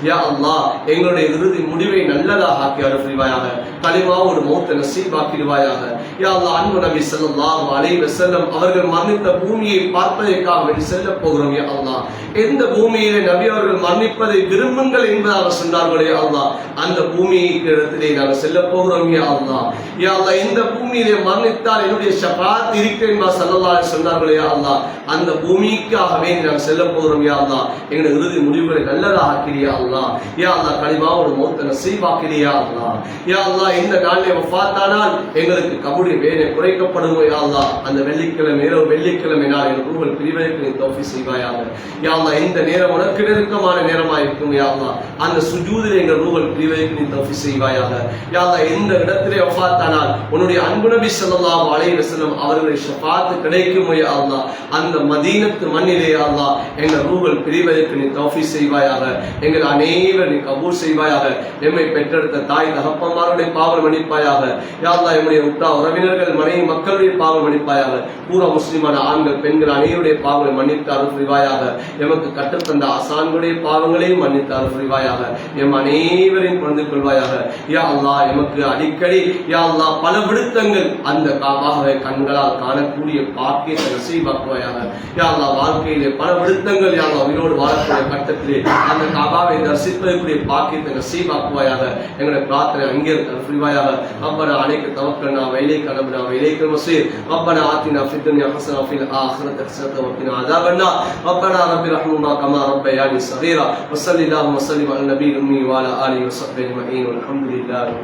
யா அல்லாஹ், எங்களுடைய இறுதி முடிவை நல்லதாக ஆக்கி அருள் புரிவாயாக. கலிமாவோடு மௌத்தை நசீபாக்கிடுவாயாக. யா அல்லாஹ், அன்பு நபி ஸல்லல்லாஹு அலைஹி வஸல்லம் அவர்கள் மரணித்த பூமியை பார்ப்பதற்காக வேண்டி செல்ல போகிறோம். யா அல்லாஹ், எந்த பூமியிலே நபி அவர்கள் மரணிப்பதை விரும்புங்கள் என்பதாக சொன்னார்களே அல்லாஹ், அந்த பூமிக்கு இடத்திலே நாங்கள் செல்ல போகிறோம். யா அல்லாஹ், யா அல்லாஹ், இந்த பூமியிலே மரணித்தால் என்னுடைய ஷஃபாத் இருக்கிறேன் ஸல்லல்லாஹு அலைஹி சொன்னார்களே அல்லாஹ், அந்த பூமிக்காகவே நாங்கள் செல்ல போகிறோம். யா அல்லாஹ், எங்களுடைய இறுதி முடிவுகளை நல்லதாக ஆக்கிறியா அல்லாஹ். யா அல்லாஹ், கலிமாவோடு மௌத்தை நசீபாக்கிறியா அல்லாஹ். யா அல்லாஹ், இந்த நாளிலே வஃபாத்தானால் எங்களுக்கு கபருடைய வேலை குறைக்கப்படும். யா அல்லாஹ், அந்த வெள்ளிக்கிழமை இரவு வெள்ளிக்கிழமை நாள் எங்கள் ரூஹல் பிரிவதற்கு நீ தௌஃபீக் செய்வாயாக. யா அல்லாஹ், இந்த நேரம் உனக்கு நெருக்கமான நேரமாக இருக்கும். யா அல்லாஹ், அந்த சுஜூதில் எங்கள் ரூஹல் பிரிவதற்கு நீ தௌஃபீக் செய்வாயாக. யா அல்லாஹ், இந்த இடத்திலே வஃபாத்தானால் உன்னுடைய அன்பு நபி ஸல்லல்லாஹு அலைஹி வஸல்லம் அவர்களுடைய ஷஃபாத் கிடைக்கும். யா அல்லாஹ், அந்த மதீனத்து மண்ணிலே யா அல்லாஹ் எங்கள் ரூஹல் பிரிவதற்கு நீ தௌஃபீக் செய்வாயாக. எங்கள் அனைவரும் நீ கபூல் செய்வாயாக. எம்மை பெற்றெடுத்த தாய் தகப்பன்மாருடைய பாவம் மன்னிப்பாயாக. யா அல்லாஹ், எம்முடைய உற்றா உறவினர்கள், மனைவி மக்களுடைய பாவம் மன்னிப்பாயாக. பூரா முஸ்லிமான ஆண்கள் பெண்கள் அனைவருடைய பாவங்களை மன்னித்து அருள் புரிவாயாக. எமக்கு கற்றுத்தந்த ஆசான்களுடைய பாவங்களையும் மன்னித்து அருள் புரிவாயாக. எம் அனைவரையும் புரிந்து கொள்வாயாக. யா அல்லாஹ், எமக்கு அடிக்கடி யா அல்லாஹ் பல விடுத்தங்கள் அந்த காபாவை கண்களால் காணக்கூடிய பாக்கியத்தை நசீபாக்குவாயாக. யா அல்லாஹ், வாழ்க்கையிலே பல விடுத்தங்கள் யா அல்லாஹ் உயிரோடு வாழக்கூடிய கட்டத்திலே அந்த காபாவை தரிசிப்பதற்குரிய பாக்கியத்தை நசீபாக்குவாயாக. எங்களுடைய பிரார்த்தனை அங்கே அருள் புரிவாயாக. ரப்பனா அலைக்க தவக்கல்னா வ இலைக்க நப்னா வ இலைக்கல் மஸீர். ரப்பனா ஆத்தினா ஃபித் துன்யா ஹஸனா வ ஃபில் ஆখিরাতি ஹஸனா வ கினா அஸாபன்னார். ரப்பனா ரப்பி ரஹ்முனா கமா ரப்பயானி ஸகீரா. வ ஸல்லல்லாஹு வ ஸல்லிம் அலா நபியில் உம்மி வ அலா ஆலிஹி வ ஸஹ்பிஹி அஜ்மஈன். வல்ஹம்துலில்லாஹி.